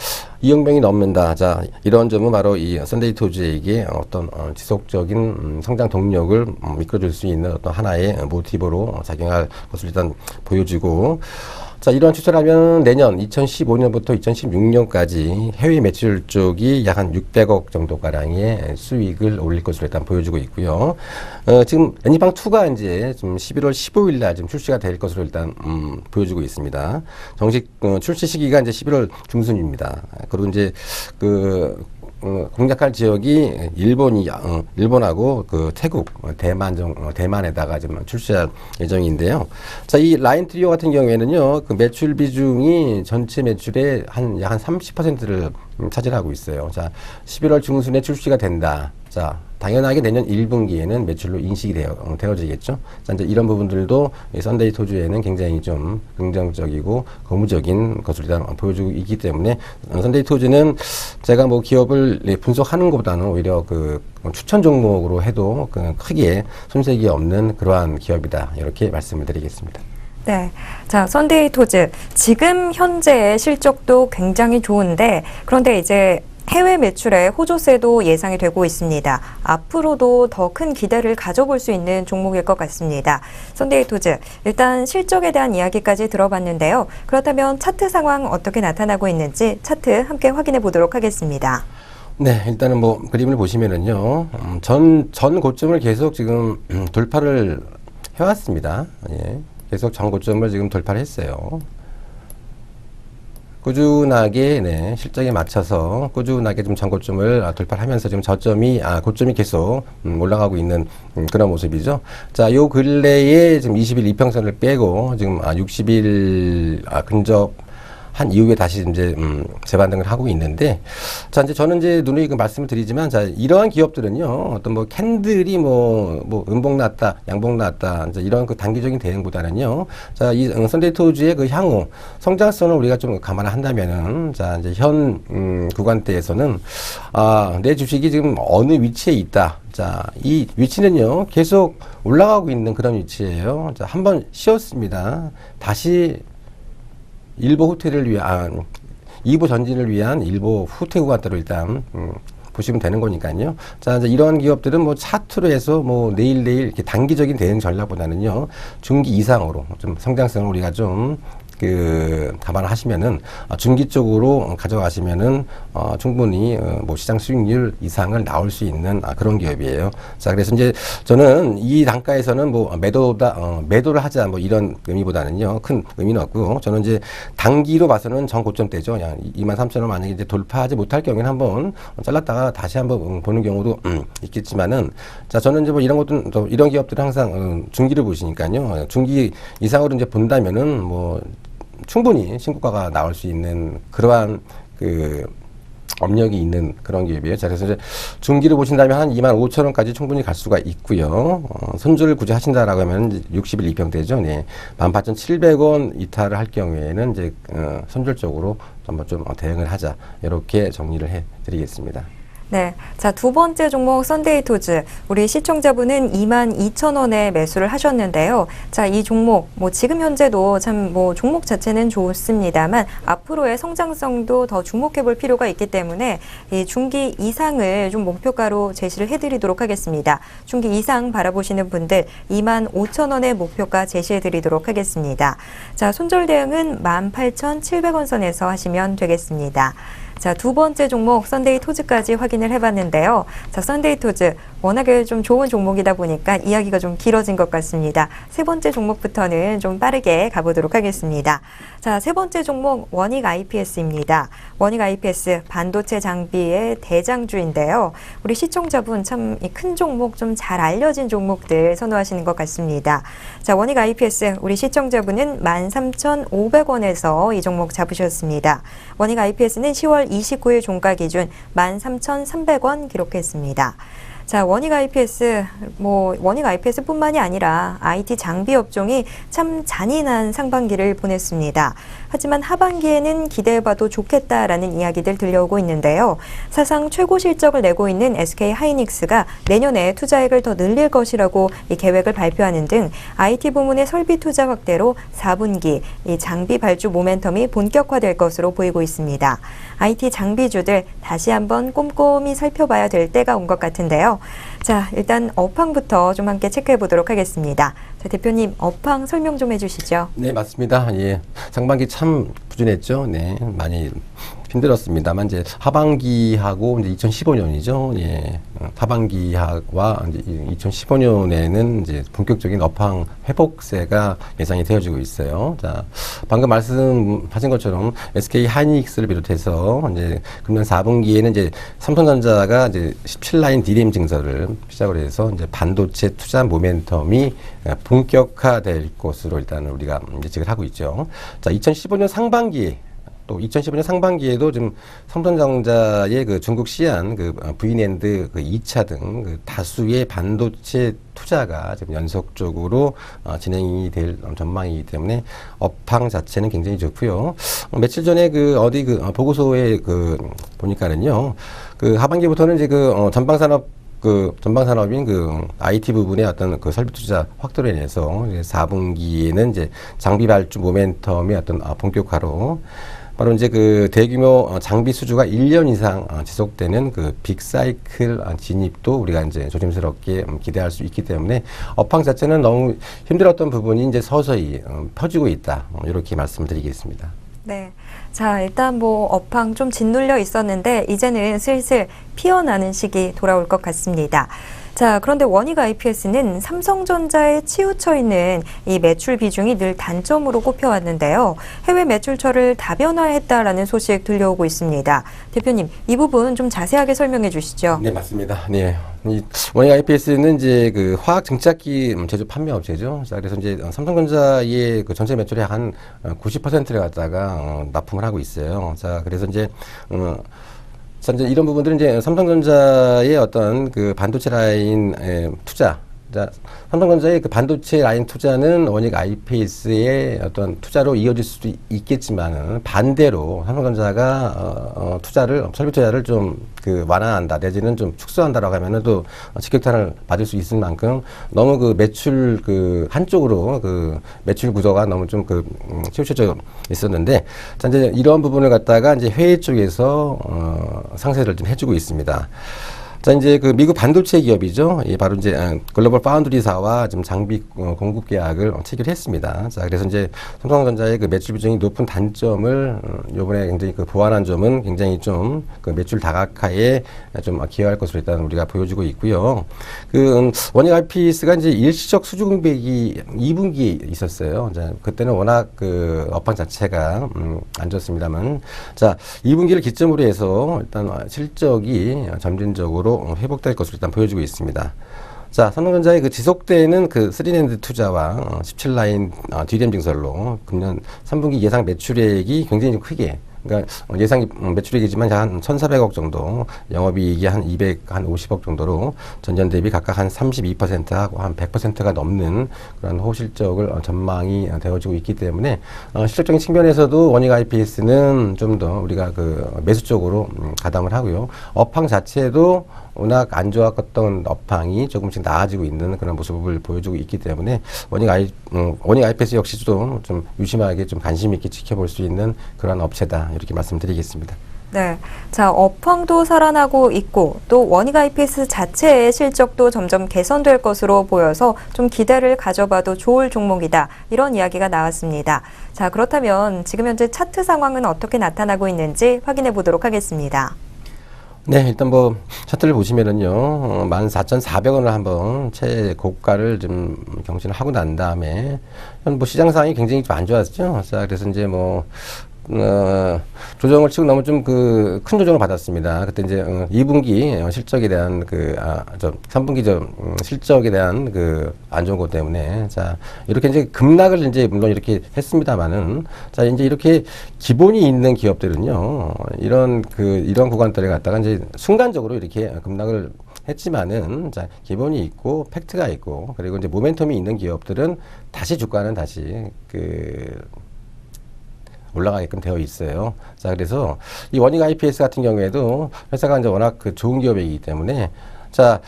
2억 명이 넘는다. 자, 이런 점은 바로 이 썬데이 토즈에게 어떤 지속적인 성장 동력을 이끌어줄 수 있는 어떤 하나의 모티브로 작용할 것을 일단 보여주고, 자, 이러한 추세라면 내년 2015년부터 2016년까지 해외 매출 쪽이 약 한 600억 정도가량의 수익을 올릴 것으로 일단 보여주고 있고요. 지금 애니팡2가 이제 좀 11월 15일 날 지금 출시가 될 것으로 일단 보여주고 있습니다. 정식 출시 시기가 이제 11월 중순입니다. 그리고 이제 공략할 지역이 일본하고 태국, 대만에다가 좀 출시할 예정인데요. 자, 이 라인 트리오 같은 경우에는요, 매출 비중이 전체 매출의 약 한 30%를 차지하고 있어요. 자, 11월 중순에 출시가 된다. 자, 당연하게 내년 1분기에는 매출로 인식이 되어지겠죠. 자, 이제 이런 부분들도 썬데이 토즈에는 굉장히 좀 긍정적이고 고무적인 것을 일단 보여주고 있기 때문에 썬데이 토즈는 제가 뭐 기업을 분석하는 것보다는 오히려 추천 종목으로 해도 크게 손색이 없는 그러한 기업이다. 이렇게 말씀을 드리겠습니다. 네. 자, 썬데이 토즈. 지금 현재의 실적도 굉장히 좋은데, 그런데 이제 해외 매출의 호조세도 예상이 되고 있습니다. 앞으로도 더 큰 기대를 가져볼 수 있는 종목일 것 같습니다. 썬데이 토즈, 일단 실적에 대한 이야기까지 들어봤는데요. 그렇다면 차트 상황 어떻게 나타나고 있는지 차트 함께 확인해 보도록 하겠습니다. 네, 일단은 뭐 그림을 보시면은요, 전 고점을 계속 지금 돌파를 해왔습니다. 예. 계속 전 고점을 지금 돌파를 했어요. 꾸준하게 실적에 맞춰서 꾸준하게 좀 전 고점을 돌파하면서 지금 고점이 계속 올라가고 있는 그런 모습이죠. 자, 요 근래에 지금 20일 이평선을 빼고 지금 60일 근접 한 이후에 다시 이제 재반등을 하고 있는데, 자, 이제 저는 이제 누누이 말씀을 드리지만, 자, 이러한 기업들은요, 어떤 뭐 캔들이 음봉 났다, 양봉 났다, 이제 이런 단기적인 대응보다는요, 자, 이 썬데이 토즈의 향후 성장성을 우리가 좀 감안한다면은, 자, 이제 현 구간대에서는 내 주식이 지금 어느 위치에 있다. 자, 이 위치는요, 계속 올라가고 있는 그런 위치예요. 자, 한번 쉬었습니다. 다시 일보 후퇴를 위한, 2보 전진을 위한 일보 후퇴 구간대로 일단 보시면 되는 거니까요. 자, 이제 이런 기업들은 뭐 차트로 해서 뭐 내일 이렇게 단기적인 대응 전략보다는요, 중기 이상으로 좀 성장성을 우리가 좀 감안을 하시면은 중기 쪽으로 가져가시면은 충분히 뭐 시장 수익률 이상을 나올 수 있는 그런 기업이에요. 자, 그래서 이제 저는 이 단가에서는 뭐 매도를 하자 뭐 이런 의미보다는요 큰 의미는 없고, 저는 이제 단기로 봐서는 전 고점대죠. 그냥 23,000원 만약에 이제 돌파하지 못할 경우에는 한번 잘랐다가 다시 한번 보는 경우도 있겠지만은, 자, 저는 이제 뭐 이런 것도 또 이런 기업들은 항상 중기를 보시니까요. 중기 이상으로 이제 본다면은 뭐 충분히 신고가가 나올 수 있는 그러한 업력이 있는 그런 기업이에요. 자, 그래서 이제 중기를 보신다면 한 25,000원까지 충분히 갈 수가 있고요. 손절을 굳이 하신다라고 하면 60일 입형되죠. 네. 18,700원 이탈을 할 경우에는 이제 선절적으로 한번 좀 대응을 하자. 이렇게 정리를 해 드리겠습니다. 네. 자, 두 번째 종목 썬데이토즈. 우리 시청자분은 22,000원에 매수를 하셨는데요. 자, 이 종목, 뭐 지금 현재도 참 뭐 종목 자체는 좋습니다만 앞으로의 성장성도 더 주목해 볼 필요가 있기 때문에 이 중기 이상을 좀 목표가로 제시를 해 드리도록 하겠습니다. 중기 이상 바라보시는 분들 25,000원의 목표가 제시해 드리도록 하겠습니다. 자, 손절 대응은 18,700원 선에서 하시면 되겠습니다. 자, 두 번째 종목 썬데이토즈까지 확인을 해봤는데요. 자, 썬데이토즈 워낙에 좀 좋은 종목이다 보니까 이야기가 좀 길어진 것 같습니다. 세 번째 종목부터는 좀 빠르게 가보도록 하겠습니다. 자, 세 번째 종목 원익 IPS입니다. 원익 IPS 반도체 장비의 대장주인데요. 우리 시청자분 참 큰 종목, 좀 잘 알려진 종목들 선호하시는 것 같습니다. 자, 원익 IPS 우리 시청자분은 13,500원에서 이 종목 잡으셨습니다. 원익 IPS는 10월 29일 종가 기준 13,300원 기록했습니다. 자, 원익 IPS뿐만이 아니라 IT 장비 업종이 참 잔인한 상반기를 보냈습니다. 하지만 하반기에는 기대해봐도 좋겠다라는 이야기들 들려오고 있는데요. 사상 최고 실적을 내고 있는 SK 하이닉스가 내년에 투자액을 더 늘릴 것이라고 이 계획을 발표하는 등 IT 부문의 설비 투자 확대로 4분기 이 장비 발주 모멘텀이 본격화될 것으로 보이고 있습니다. IT 장비주들 다시 한번 꼼꼼히 살펴봐야 될 때가 온 것 같은데요. 자, 일단 업황부터 좀 함께 체크해 보도록 하겠습니다. 자, 대표님, 업황 설명 좀 해주시죠. 네, 맞습니다. 예. 상반기 참 부진했죠. 네, 많이 힘들었습니다만 이제 하반기하고 이제 2015년이죠. 예. 하반기와 이제 2015년에는 이제 본격적인 업황 회복세가 예상이 되어지고 있어요. 자, 방금 말씀하신 것처럼 SK 하이닉스를 비롯해서 이제 금년 4분기에는 이제 삼성전자가 이제 17라인 DRAM 증설을 시작을 해서 이제 반도체 투자 모멘텀이 본격화될 것으로 일단 우리가 예측을 하고 있죠. 자, 2015년 상반기에 또 2015년 상반기에도 좀 삼성전자의 그 중국 시안 V낸드 2차 등 다수의 반도체 투자가 지금 연속적으로 진행이 될 전망이기 때문에 업황 자체는 굉장히 좋고요. 며칠 전에 보고서에 보니까는요, 하반기부터는 이제 전방산업인 IT 부분의 어떤 설비 투자 확대로 인해서 이제 4분기에는 이제 장비 발주 모멘텀의 어떤 본격화로 바로 이제 대규모 장비 수주가 1년 이상 지속되는 빅사이클 진입도 우리가 이제 조심스럽게 기대할 수 있기 때문에 업황 자체는 너무 힘들었던 부분이 이제 서서히 퍼지고 있다. 이렇게 말씀드리겠습니다. 네. 자, 일단 뭐 업황 좀 짓눌려 있었는데 이제는 슬슬 피어나는 시기 돌아올 것 같습니다. 자, 그런데 원익 IPS는 삼성전자에 치우쳐 있는 이 매출 비중이 늘 단점으로 꼽혀왔는데요. 해외 매출처를 다변화했다라는 소식 들려오고 있습니다. 대표님, 이 부분 좀 자세하게 설명해 주시죠. 네, 맞습니다. 네. 이 원익 IPS는 이제 화학 증착기 제조 판매 업체죠. 자, 그래서 이제 삼성전자의 전체 매출의 한 90%를 갖다가 납품을 하고 있어요. 자, 그래서 이제 이런 부분들은 이제 삼성전자의 어떤 반도체 라인 투자, 삼성전자의 반도체 라인 투자는 원익 IPS의 어떤 투자로 이어질 수도 있겠지만은 반대로 삼성전자가 설비 투자를 좀 완화한다 내지는 좀 축소한다라고 하면은 또 직격탄을 받을 수 있을 만큼 너무 매출 한쪽으로 매출 구조가 너무 좀 치우쳐져 있었는데, 자, 이제 이런 부분을 갖다가 이제 회의 쪽에서 상세를 좀 해주고 있습니다. 자, 이제 그 미국 반도체 기업이죠. 이 바로 이제 글로벌 파운드리사와 좀 장비 공급 계약을 체결했습니다. 자, 그래서 이제 삼성전자의 그 매출 비중이 높은 단점을 요번에 굉장히 그 보완한 점은 굉장히 좀 그 매출 다각화에 좀 기여할 것으로 일단 우리가 보여주고 있고요. 그 원익 IPS가 이제 일시적 수주 공백이 2분기에 있었어요. 자, 그때는 워낙 그 업황 자체가 안 좋습니다만, 자, 2분기를 기점으로 해서 일단 실적이 점진적으로 회복될 것으로 일단 보여지고 있습니다. 자, 삼성전자의 그 지속되는 그 3낸드 투자와 17라인 DRAM 증설로 금년 3분기 예상 매출액이 굉장히 좀 크게, 그러니까 예상 매출액이지만 한 1,400억 정도, 영업이익이 한 250억 정도로 전년 대비 각각 한 32%하고 한 100%가 넘는 그런 호실적을 전망이 되어지고 있기 때문에 실질적인 측면에서도 원익 IPS는 좀 더 우리가 그 매수 쪽으로 가담을 하고요. 업황 자체도 워낙 안 좋았던 업황이 조금씩 나아지고 있는 그런 모습을 보여주고 있기 때문에 원익 IPS 역시도 좀 유심하게 좀 관심 있게 지켜볼 수 있는 그런 업체다, 이렇게 말씀드리겠습니다. 네. 자, 업황도 살아나고 있고 또 원익 IPS 자체의 실적도 점점 개선될 것으로 보여서 좀 기대를 가져봐도 좋을 종목이다, 이런 이야기가 나왔습니다. 자, 그렇다면 지금 현재 차트 상황은 어떻게 나타나고 있는지 확인해 보도록 하겠습니다. 네, 일단 뭐 차트를 보시면은요, 14,400원을 한번 최고가를 좀 경신을 하고 난 다음에 뭐 시장 상황이 굉장히 좀 안 좋았죠. 자, 그래서 이제 뭐 조정을 치고 너무 좀 그 큰 조정을 받았습니다. 그때 이제 2분기 실적에 대한 3분기 실적에 대한 그 안 좋은 것 때문에, 자, 이렇게 이제 급락을 이제 물론 이렇게 했습니다만은, 자, 이제 이렇게 기본이 있는 기업들은요, 이런 구간들에 갔다가 이제 순간적으로 이렇게 급락을 했지만은, 자, 기본이 있고 팩트가 있고 그리고 이제 모멘텀이 있는 기업들은 다시 주가는 다시 올라가게끔 되어 있어요. 자, 그래서 이 원익 IPS 같은 경우에도 회사가 이제 워낙 그 좋은 기업이기 때문에, 자,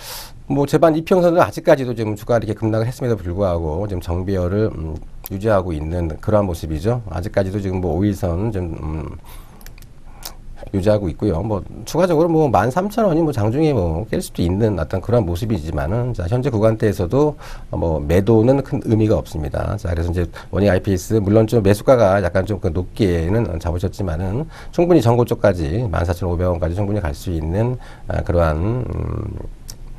뭐 제반 이평선은 아직까지도 지금 주가가 이렇게 급락을 했음에도 불구하고 지금 정비열을 유지하고 있는 그러한 모습이죠. 아직까지도 지금 뭐 5일선 좀 유지하고 있고요. 뭐 추가적으로 뭐 13,000원이 뭐 장중에 뭐 깰 수도 있는 어떤 그런 모습이지만은, 자, 현재 구간대에서도 뭐 매도는 큰 의미가 없습니다. 자, 그래서 이제 원익 IPS 물론 좀 매수가가 약간 좀 그 높게는 잡으셨지만은 충분히 전고 쪽까지 14,500원까지 충분히 갈 수 있는 그러한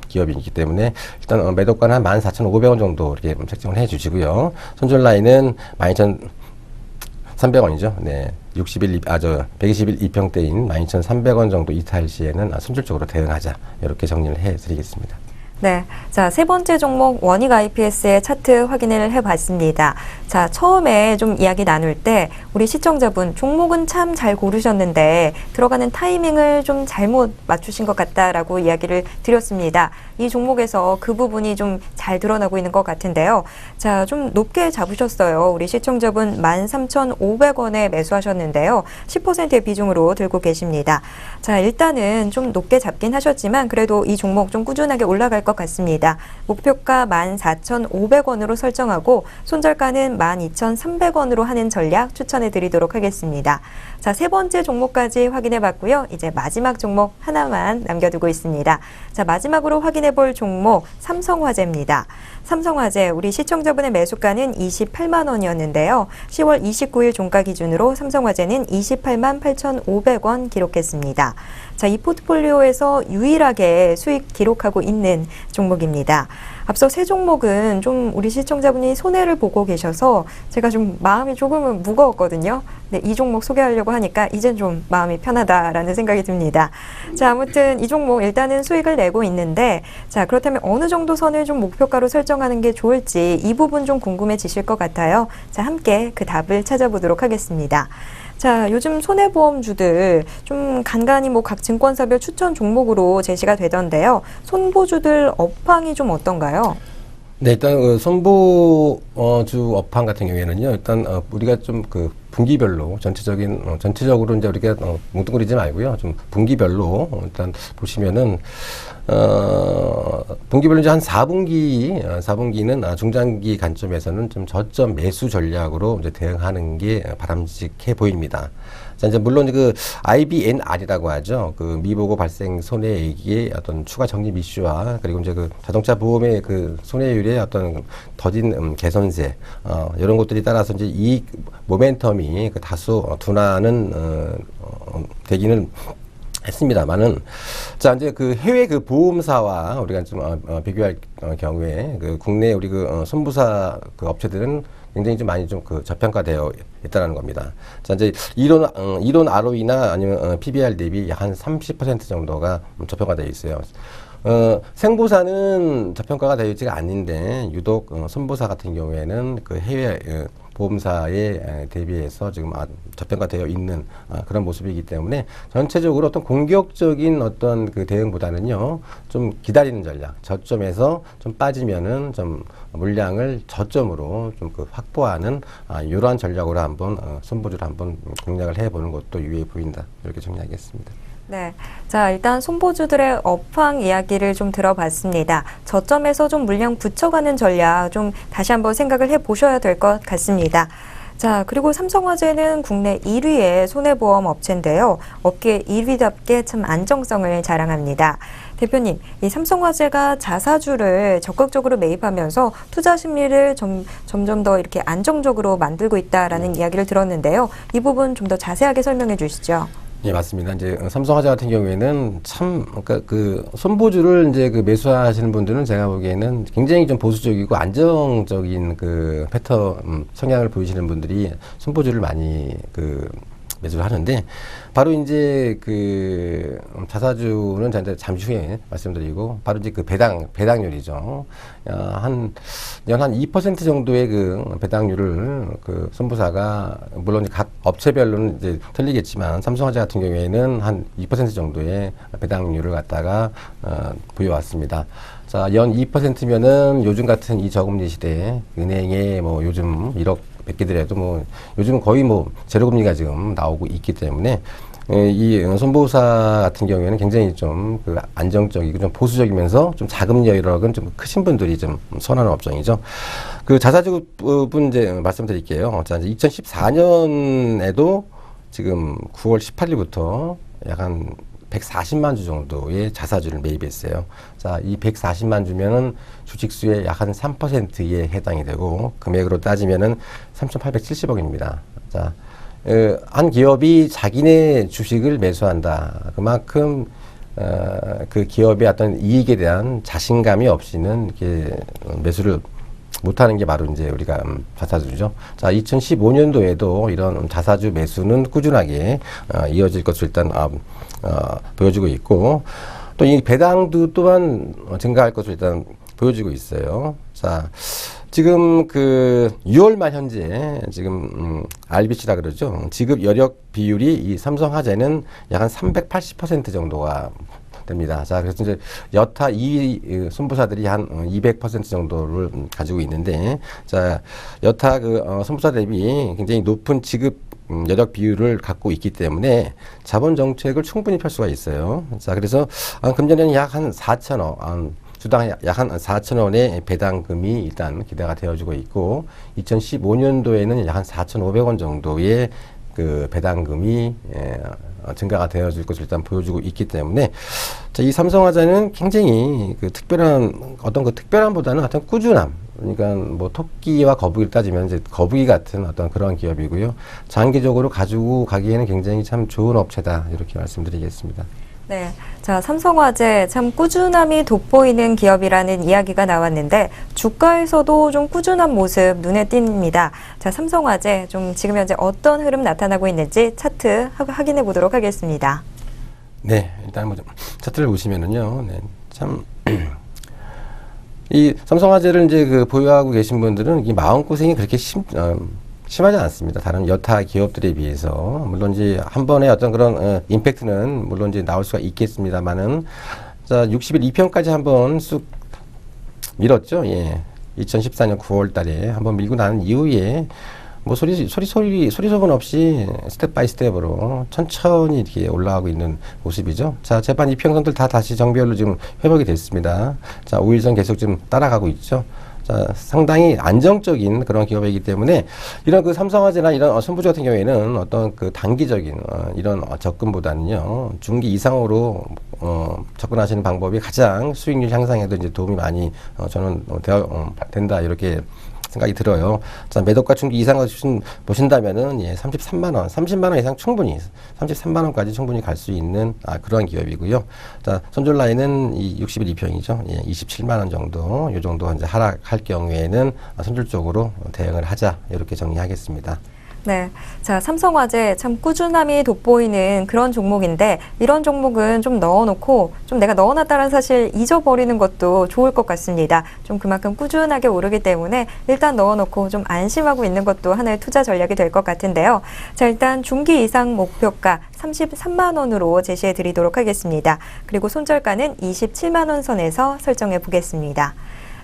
기업이기 때문에 일단 매도가는 한 14,500원 정도 이렇게 책정을 해 주시고요. 손절 라인은 12,300원이죠. 네. 120일 이평대인 12,300원 정도 이탈 시에는 손절적으로 대응하자, 이렇게 정리를 해 드리겠습니다. 네. 자, 세 번째 종목 원익 IPS의 차트 확인을 해봤습니다. 자, 처음에 좀 이야기 나눌 때 우리 시청자분 종목은 참 잘 고르셨는데 들어가는 타이밍을 좀 잘못 맞추신 것 같다라고 이야기를 드렸습니다. 이 종목에서 그 부분이 좀 잘 드러나고 있는 것 같은데요. 자, 좀 높게 잡으셨어요. 우리 시청자분 13,500원에 매수하셨는데요. 10%의 비중으로 들고 계십니다. 자, 일단은 좀 높게 잡긴 하셨지만 그래도 이 종목 좀 꾸준하게 올라갈 것 같습니다. 목표가 14,500원으로 설정하고 손절가는 12,300원으로 하는 전략 추천해 드리도록 하겠습니다. 자, 세 번째 종목까지 확인해 봤고요. 이제 마지막 종목 하나만 남겨두고 있습니다. 자, 마지막으로 확인해 볼 종목 삼성화재입니다. 삼성화재 우리 시청자분의 매수가는 28만 원이었는데요. 10월 29일 종가 기준으로 삼성화재는 28만 8,500원 기록했습니다. 자, 이 포트폴리오에서 유일하게 수익 기록하고 있는 종목입니다. 앞서 세 종목은 좀 우리 시청자분이 손해를 보고 계셔서 제가 좀 마음이 조금은 무거웠거든요. 네, 이 종목 소개하려고 하니까 이젠 좀 마음이 편하다라는 생각이 듭니다. 자, 아무튼 이 종목 일단은 수익을 내고 있는데, 자, 그렇다면 어느 정도 선을 좀 목표가로 설정하는 게 좋을지 이 부분 좀 궁금해지실 것 같아요. 자, 함께 그 답을 찾아보도록 하겠습니다. 자, 요즘 손해보험주들 좀 간간히 뭐 각 증권사별 추천 종목으로 제시가 되던데요. 손보주들 업황이 좀 어떤가요? 네, 일단 손보주 업황 같은 경우에는요, 일단 우리가 좀 그 분기별로 전체적으로 이제 우리가 뭉뚱그리지 말고요, 좀 분기별로 일단 보시면은 분기별로 이제 한 4분기는 중장기 관점에서는 좀 저점 매수 전략으로 이제 대응하는 게 바람직해 보입니다. 자, 이제 물론 그 IBNR이라고 하죠. 그 미보고 발생 손해액의 어떤 추가 적립 이슈와 그리고 이제 그 자동차 보험의 그 손해율의 어떤 더딘 개선세 이런 것들이 따라서 이제 이 모멘텀이 그 다소 둔화는 되기는 했습니다만은 자 이제 그 해외 그 보험사와 우리가 좀 비교할 경우에 그 국내 우리 그 손보사 그 업체들은 굉장히 좀 많이 좀 그 저평가되어 있다는 겁니다. 자 이제 이론 ROE나 아니면 PBR 대비 약 한 30% 정도가 저평가되어 있어요. 생보사는 저평가가 되어 있지가 않는데 유독 손보사 같은 경우에는 그 해외 보험사에 대비해서 지금 저평가되어 있는 그런 모습이기 때문에 전체적으로 어떤 공격적인 어떤 그 대응보다는요 좀 기다리는 전략, 저점에서 좀 빠지면은 좀 물량을 저점으로 좀 그 확보하는 이러한 전략으로 한번 손보주를 한번 공략을 해보는 것도 유의해 보인다 이렇게 정리하겠습니다. 네. 자, 일단 손보주들의 업황 이야기를 좀 들어봤습니다. 저점에서 좀 물량 붙여가는 전략 좀 다시 한번 생각을 해 보셔야 될 것 같습니다. 자, 그리고 삼성화재는 국내 1위의 손해보험 업체인데요. 업계 1위답게 참 안정성을 자랑합니다. 대표님, 이 삼성화재가 자사주를 적극적으로 매입하면서 투자 심리를 점점 더 이렇게 안정적으로 만들고 있다라는 이야기를 들었는데요. 이 부분 좀 더 자세하게 설명해 주시죠. 예, 맞습니다. 이제 삼성화재 같은 경우에는 그러니까 그 손보주를 이제 그 매수하시는 분들은 제가 보기에는 굉장히 좀 보수적이고 안정적인 그 패턴 성향을 보이시는 분들이 손보주를 많이 그 매수를 하는데 바로 이제 그 자사주는 저한테 잠시 후에 말씀드리고 바로 이제 그 배당률이죠. 연 한 2% 정도의 그 배당률을 그 손보사가 물론 각 업체별로는 이제 틀리겠지만 삼성화재 같은 경우에는 한 2% 정도의 배당률을 갖다가 보여왔습니다. 자, 연 2%면은 요즘 같은 이 저금리 시대에 은행에 뭐 요즘 1억 뵙기더라도 뭐 요즘은 거의 뭐 제로금리가 지금 나오고 있기 때문에 이 손보사 같은 경우에는 굉장히 좀 그 안정적이고 좀 보수적이면서 좀 자금 여력은 좀 크신 분들이 좀 선호하는 업종이죠. 그 자사주 부분 이제 말씀드릴게요. 자, 이제 2014년에도 지금 9월 18일부터 약 한 140만 주 정도의 자사주를 매입했어요. 자, 이 140만 주면은 주식수의 약 한 3%에 해당이 되고 금액으로 따지면은 3,870억입니다. 자, 한 기업이 자기네 주식을 매수한다. 그만큼 그 기업의 어떤 이익에 대한 자신감이 없이는 이렇게 매수를 못하는 게 바로 이제 우리가 자사주죠. 자, 2015년도에도 이런 자사주 매수는 꾸준하게 이어질 것을 일단 보여주고 있고 또 이 배당도 또한 증가할 것을 일단 보여주고 있어요. 자, 지금 그 6월 말 현재 지금 RBC라 그러죠. 지급 여력 비율이 이 삼성화재는 약 한 380% 정도가 됩니다. 자, 그래서 이제 여타 2위 손보사들이 한 200% 정도를 가지고 있는데, 자, 여타 그 손보사 대비 굉장히 높은 지급 여력 비율을 갖고 있기 때문에 자본 정책을 충분히 펼 수가 있어요. 자, 그래서 금년에는 약 한 4천억, 주당 약 한 4천원의 배당금이 일단 기대가 되어지고 있고, 2015년도에는 약 한 4,500원 정도의 그 배당금이 증가가 되어질 것을 일단 보여주고 있기 때문에 자, 이 삼성화재는 굉장히 그 특별함보다는 어떤 꾸준함, 그러니까 뭐 토끼와 거북이를 따지면 이제 거북이 같은 어떤 그런 기업이고요. 장기적으로 가지고 가기에는 굉장히 참 좋은 업체다 이렇게 말씀드리겠습니다. 네, 자, 삼성화재 참 꾸준함이 돋보이는 기업이라는 이야기가 나왔는데 주가에서도 좀 꾸준한 모습 눈에 띕니다. 자, 삼성화재 좀 지금 현재 어떤 흐름 나타나고 있는지 차트 확인해 보도록 하겠습니다. 네, 일단 뭐 차트를 보시면은요, 네, 참 이 삼성화재를 이제 그 보유하고 계신 분들은 이 마음고생이 그렇게 심하지 않습니다. 다른 여타 기업들에 비해서. 물론 이제 한 번에 어떤 그런 임팩트는 물론 이제 나올 수가 있겠습니다만은 자, 60일 2편까지 한번 쑥 밀었죠. 예. 2014년 9월 달에 한번 밀고 난 이후에 뭐 소리소문 없이 스텝 바이 스텝으로 천천히 이렇게 올라가고 있는 모습이죠. 자, 재반 이평선들 다 다시 정비율로 지금 회복이 됐습니다. 자, 5일선 계속 좀 따라가고 있죠. 자, 상당히 안정적인 그런 기업이기 때문에 이런 그 삼성화재나 이런 선부주 같은 경우에는 어떤 그 단기적인 이런 접근보다는요, 중기 이상으로 접근하시는 방법이 가장 수익률 향상에도 이제 도움이 많이 저는 된다 이렇게 생각이 들어요. 자, 매도가 중기 이상을 보신다면은, 예, 33만 원, 30만 원 이상 충분히, 33만 원까지 충분히 갈 수 있는, 그러한 기업이고요. 자, 손절 라인은 이 61이평이죠. 예, 27만 원 정도, 요 정도 이제 하락할 경우에는 손절 쪽으로 대응을 하자, 이렇게 정리하겠습니다. 네. 자, 삼성화재 참 꾸준함이 돋보이는 그런 종목인데 이런 종목은 좀 넣어놓고 좀 내가 넣어놨다는 사실 잊어버리는 것도 좋을 것 같습니다. 좀 그만큼 꾸준하게 오르기 때문에 일단 넣어놓고 좀 안심하고 있는 것도 하나의 투자 전략이 될 것 같은데요. 자, 일단 중기 이상 목표가 33만 원으로 제시해 드리도록 하겠습니다. 그리고 손절가는 27만 원 선에서 설정해 보겠습니다.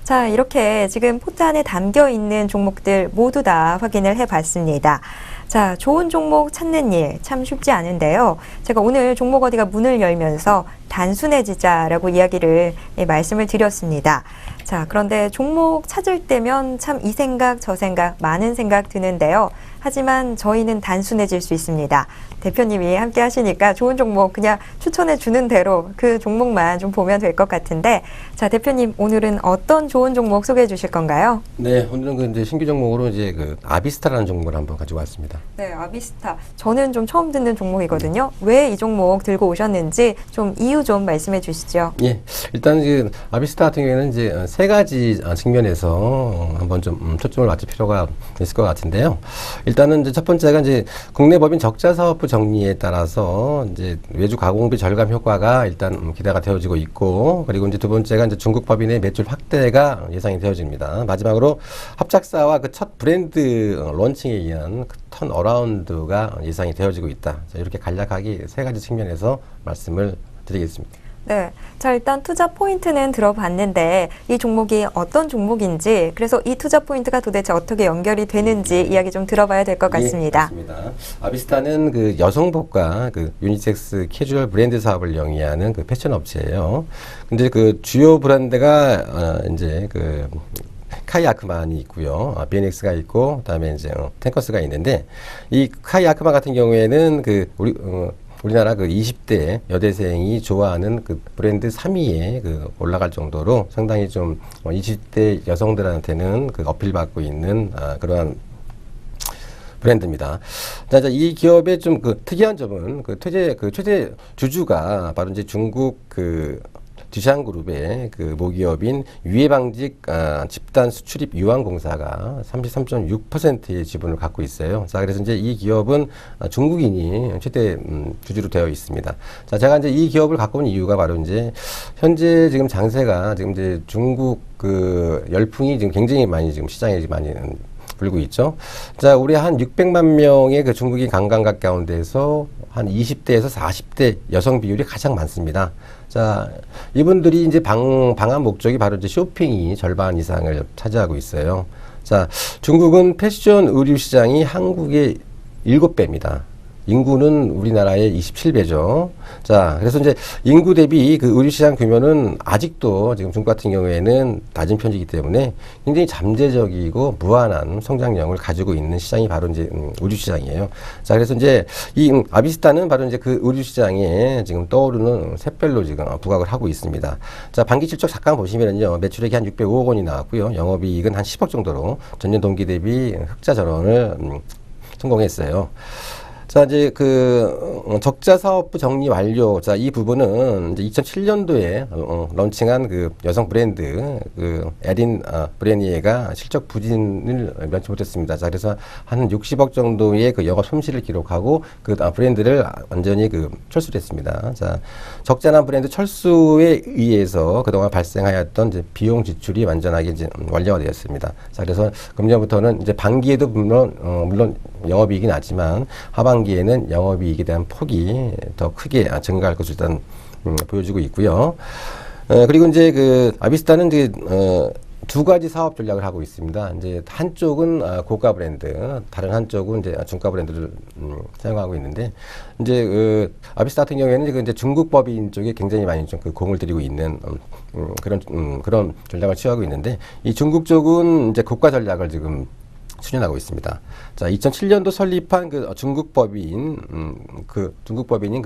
자, 이렇게 지금 포트 안에 담겨 있는 종목들 모두 다 확인을 해봤습니다. 자, 좋은 종목 찾는 일 참 쉽지 않은데요. 제가 오늘 종목 어디가 문을 열면서 단순해지자라고 이야기를 말씀을 드렸습니다. 자, 그런데 종목 찾을 때면 참 이 생각 저 생각 많은 생각 드는데요. 하지만 저희는 단순해질 수 있습니다. 대표님이 함께 하시니까 좋은 종목 그냥 추천해 주는 대로 그 종목만 좀 보면 될 것 같은데, 자, 대표님 오늘은 어떤 좋은 종목 소개해 주실 건가요? 네, 오늘은 그 이제 신규 종목으로 이제 그 아비스타라는 종목을 한번 가지고 왔습니다. 네, 아비스타. 저는 좀 처음 듣는 종목이거든요. 왜 이 종목 들고 오셨는지 좀 이유 좀 말씀해 주시죠. 예, 일단 그 아비스타 같은 경우에는 이제 세 가지 측면에서 한번 좀 초점을 맞출 필요가 있을 것 같은데요. 일단은 이제 첫 번째가 이제 국내 법인 적자 사업부 정리에 따라서 이제 외주 가공비 절감 효과가 일단 기대가 되어지고 있고, 그리고 이제 두 번째가 이제 중국 법인의 매출 확대가 예상이 되어집니다. 마지막으로 합작사와 그 첫 브랜드 런칭에 의한 그 턴 어라운드가 예상이 되어지고 있다. 자, 이렇게 간략하게 세 가지 측면에서 말씀을 드리겠습니다. 네. 자, 일단 투자 포인트는 들어봤는데 이 종목이 어떤 종목인지, 그래서 이 투자 포인트가 도대체 어떻게 연결이 되는지 이야기 좀 들어봐야 될 것 같습니다. 예, 맞습니다. 아비스타는 그 여성복과 그 유니섹스 캐주얼 브랜드 사업을 영위하는 그 패션 업체예요. 근데 그 주요 브랜드가 이제 그 카이 아크만이 있고요. BNX가 있고, 그다음에 이제 탱커스가 있는데, 이 카이 아크만 같은 경우에는 그 우리나라 그 20대 여대생이 좋아하는 그 브랜드 3위에 그 올라갈 정도로 상당히 좀 20대 여성들한테는 그 어필받고 있는 그러한 브랜드입니다. 자, 이 기업의 좀 그 특이한 점은 그 최대 주주가 바로 이제 중국 그 듀샹그룹의 그 모기업인 유해방직 집단 수출입 유황공사가 33.6%의 지분을 갖고 있어요. 자, 그래서 이제 이 기업은 중국인이 최대 주주로 되어 있습니다. 자, 제가 이제 이 기업을 갖고 온 이유가 바로 이제 현재 지금 장세가 지금 이제 중국 그 열풍이 지금 굉장히 많이 지금 시장에 많이 불고 있죠. 자, 우리 한 600만 명의 그 중국인 관광객 가운데서 한 20대에서 40대 여성 비율이 가장 많습니다. 자, 이분들이 이제 방한 목적이 바로 이제 쇼핑이 절반 이상을 차지하고 있어요. 자, 중국은 패션 의류 시장이 한국의 7배입니다. 인구는 우리나라의 27배죠. 자, 그래서 이제 인구 대비 그 의류 시장 규모는 아직도 지금 중국 같은 경우에는 낮은 편이기 때문에 굉장히 잠재적이고 무한한 성장력을 가지고 있는 시장이 바로 이제 의류 시장이에요. 자, 그래서 이제 이 아비스타는 바로 이제 그 의류 시장에 지금 떠오르는 샛별로 지금 부각을 하고 있습니다. 자, 반기 실적 잠깐 보시면은요, 매출액이 한 605억 원이 나왔고요, 영업이익은 한 10억 정도로 전년 동기 대비 흑자 전환을 성공했어요. 자, 이제 그 적자 사업부 정리 완료. 자, 이 부분은 이제 2007년도에 런칭한 그 여성 브랜드 그 에린 브레니에가 실적 부진을 면치 못했습니다. 자, 그래서 한 60억 정도의 그 영업 손실을 기록하고 그 브랜드를 완전히 그 철수를 했습니다. 자, 적자난 브랜드 철수에 의해서 그동안 발생하였던 이제 비용 지출이 완전하게 이제 완료가 되었습니다. 자, 그래서 금년부터는 이제 반기에도 물론 영업이익이 나지만 하반기에는 영업이익에 대한 폭이 더 크게 증가할 것을 일단 보여주고 있고요. 그리고 이제 그 아비스타는 이제 두 가지 사업 전략을 하고 있습니다. 이제 한쪽은 고가 브랜드, 다른 한쪽은 이제 중가 브랜드를 사용하고 있는데, 이제 아비스타 같은 경우에는 이제 중국 법인 쪽에 굉장히 많이 좀 그 공을 들이고 있는 그런 전략을 취하고 있는데, 이 중국 쪽은 이제 고가 전략을 지금 추진하고 있습니다. 자, 2007년도 설립한 그 중국 법인, 중국 법인인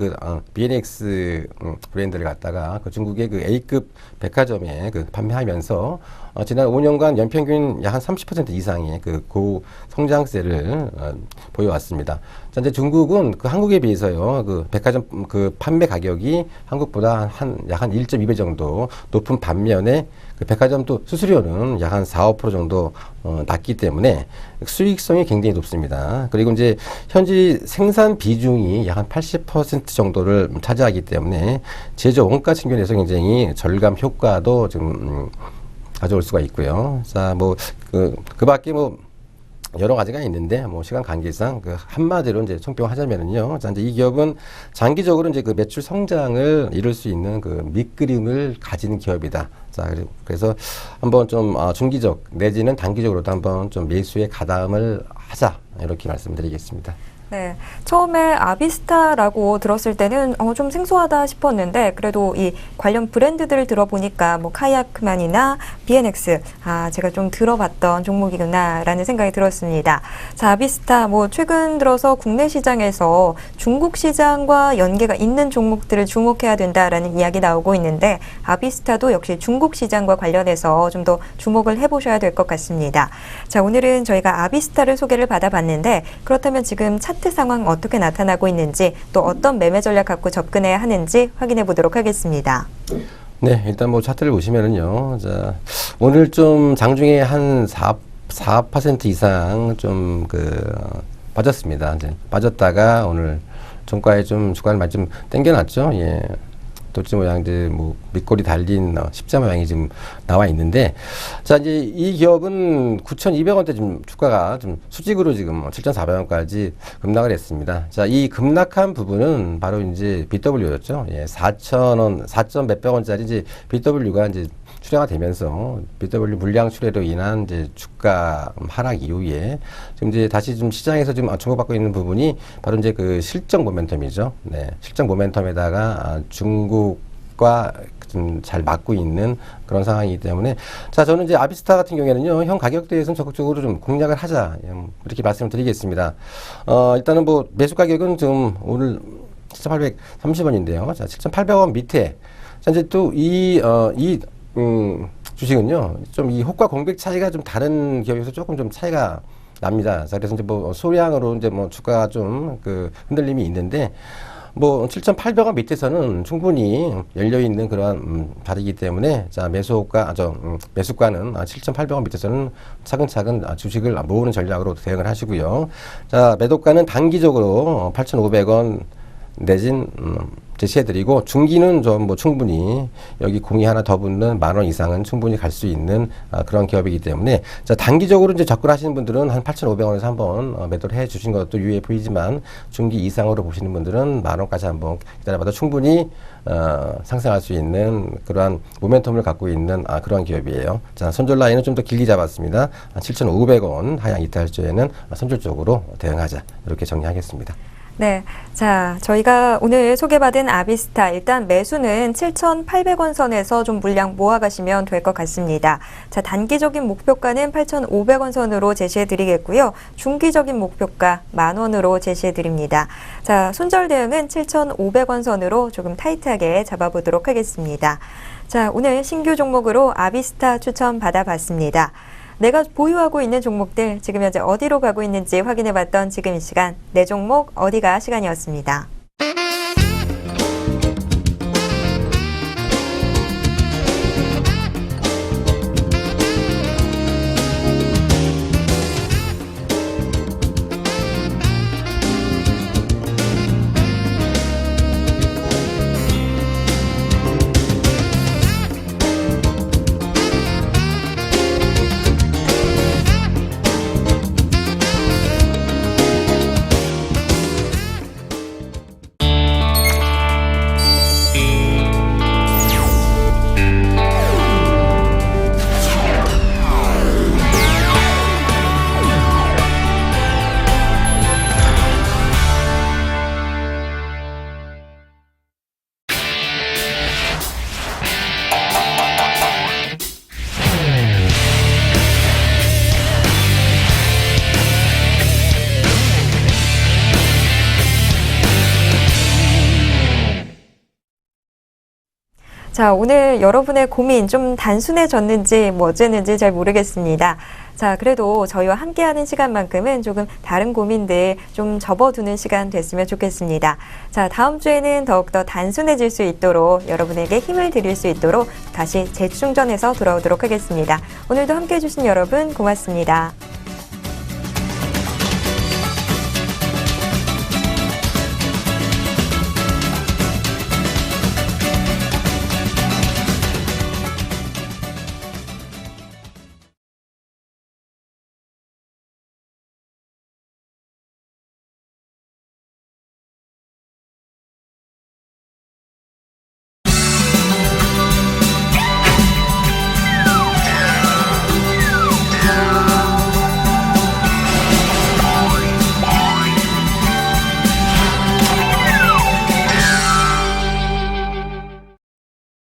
BNX 브랜드를 갖다가 그 중국의 그 A급 백화점에 그 판매하면서 지난 5년간 연평균 약 한 30% 이상의 그 고성장세를 보여왔습니다. 자, 이제 중국은 그 한국에 비해서요, 그 백화점 그 판매 가격이 한국보다 약 한 1.2배 정도 높은 반면에 그 백화점도 수수료는 약 한 4~5% 정도 낮기 때문에 수익성이 굉장히 높습니다. 그리고 이제 현지 생산 비중이 약 한 80% 정도를 차지하기 때문에 제조 원가 측면에서 굉장히 절감 효과도 좀 가져올 수가 있고요. 자, 그 밖에 여러 가지가 있는데, 시간 관계상, 한마디로 이제 총평하자면은요. 자, 이제 이 기업은 장기적으로 이제 그 매출 성장을 이룰 수 있는 그 밑그림을 가진 기업이다. 자, 그래서 한번 좀, 중기적 내지는 단기적으로도 한번 좀 매수에 가담을 하자. 이렇게 말씀드리겠습니다. 네, 처음에 아비스타라고 들었을 때는 좀 생소하다 싶었는데 그래도 이 관련 브랜드들을 들어보니까 카야크만이나 BNX 제가 좀 들어봤던 종목이구나라는 생각이 들었습니다. 자, 아비스타 최근 들어서 국내 시장에서 중국 시장과 연계가 있는 종목들을 주목해야 된다라는 이야기 나오고 있는데 아비스타도 역시 중국 시장과 관련해서 좀 더 주목을 해보셔야 될 것 같습니다. 자, 오늘은 저희가 아비스타를 소개를 받아봤는데 그렇다면 지금 차트 상황 어떻게 나타나고 있는지 또 어떤 매매 전략 갖고 접근해야 하는지 확인해 보도록 하겠습니다. 네, 일단 차트를 보시면은요. 자, 오늘 좀 장중에 한 4% 이상 좀 빠졌습니다. 이제 빠졌다가 오늘 종가에 좀 주가를 많이 좀 당겨놨죠. 예. 돌지 모양 이제 밑골이 달린 십자 모양이 지금 나와 있는데, 자, 이제 이 기업은 9,200원대 지금 주가가 좀 수직으로 지금 7,400원까지 급락을 했습니다. 자, 이 급락한 부분은 바로 이제 BW였죠. 예, 4,000원, 4점 몇백 원짜리 이제 BW가 이제 출하가 되면서 BW 물량 출회로 인한 이제 주가 하락 이후에 지금 이제 다시 좀 시장에서 지금 주목받고 있는 부분이 바로 이제 그 실적 모멘텀이죠. 네, 실적 모멘텀에다가 중국과 좀 잘 맞고 있는 그런 상황이기 때문에, 자, 저는 이제 아비스타 같은 경우에는요, 현 가격대에서는 적극적으로 좀 공략을 하자, 이렇게 말씀을 드리겠습니다. 일단은 매수 가격은 지금 오늘 7,830원인데요. 자, 7,800원 밑에. 자, 이제 또 주식은요, 좀 이 호가 공백 차이가 좀 다른 기업에서 조금 좀 차이가 납니다. 자, 그래서 이제 소량으로 이제 주가가 좀 흔들림이 있는데, 7,800원 밑에서는 충분히 열려있는 그러한 자리이기 때문에, 자, 매수가는 7,800원 밑에서는 차근차근 주식을 모으는 전략으로 대응을 하시고요. 자, 매도가는 단기적으로 8,500원 내진 제시해드리고, 중기는 좀 충분히 여기 공이 하나 더 붙는 10,000원 이상은 충분히 갈 수 있는 그런 기업이기 때문에, 자, 단기적으로 이제 접근하시는 분들은 한 8,500원에서 한번 매도를 해 주신 것도 유의해 보이지만, 중기 이상으로 보시는 분들은 10,000원까지 한번 기다려봐도 충분히 상승할 수 있는 그러한 모멘텀을 갖고 있는 그러한 기업이에요. 자, 손절 라인은 좀 더 길게 잡았습니다. 7,500원 하향 이탈주에는 선절적으로 대응하자, 이렇게 정리하겠습니다. 네, 자, 저희가 오늘 소개받은 아비스타 일단 매수는 7,800원 선에서 좀 물량 모아가시면 될 것 같습니다. 자, 단기적인 목표가는 8,500원 선으로 제시해드리겠고요. 중기적인 목표가 10,000원으로 제시해드립니다. 자, 손절 대응은 7,500원 선으로 조금 타이트하게 잡아보도록 하겠습니다. 자, 오늘 신규 종목으로 아비스타 추천 받아봤습니다. 내가 보유하고 있는 종목들 지금 현재 어디로 가고 있는지 확인해봤던 지금 이 시간 내 종목 어디가 시간이었습니다. 자, 오늘 여러분의 고민 좀 단순해졌는지 뭐 어쨌는지 잘 모르겠습니다. 자, 그래도 저희와 함께하는 시간만큼은 조금 다른 고민들 좀 접어두는 시간 됐으면 좋겠습니다. 자, 다음 주에는 더욱더 단순해질 수 있도록 여러분에게 힘을 드릴 수 있도록 다시 재충전해서 돌아오도록 하겠습니다. 오늘도 함께해 주신 여러분 고맙습니다.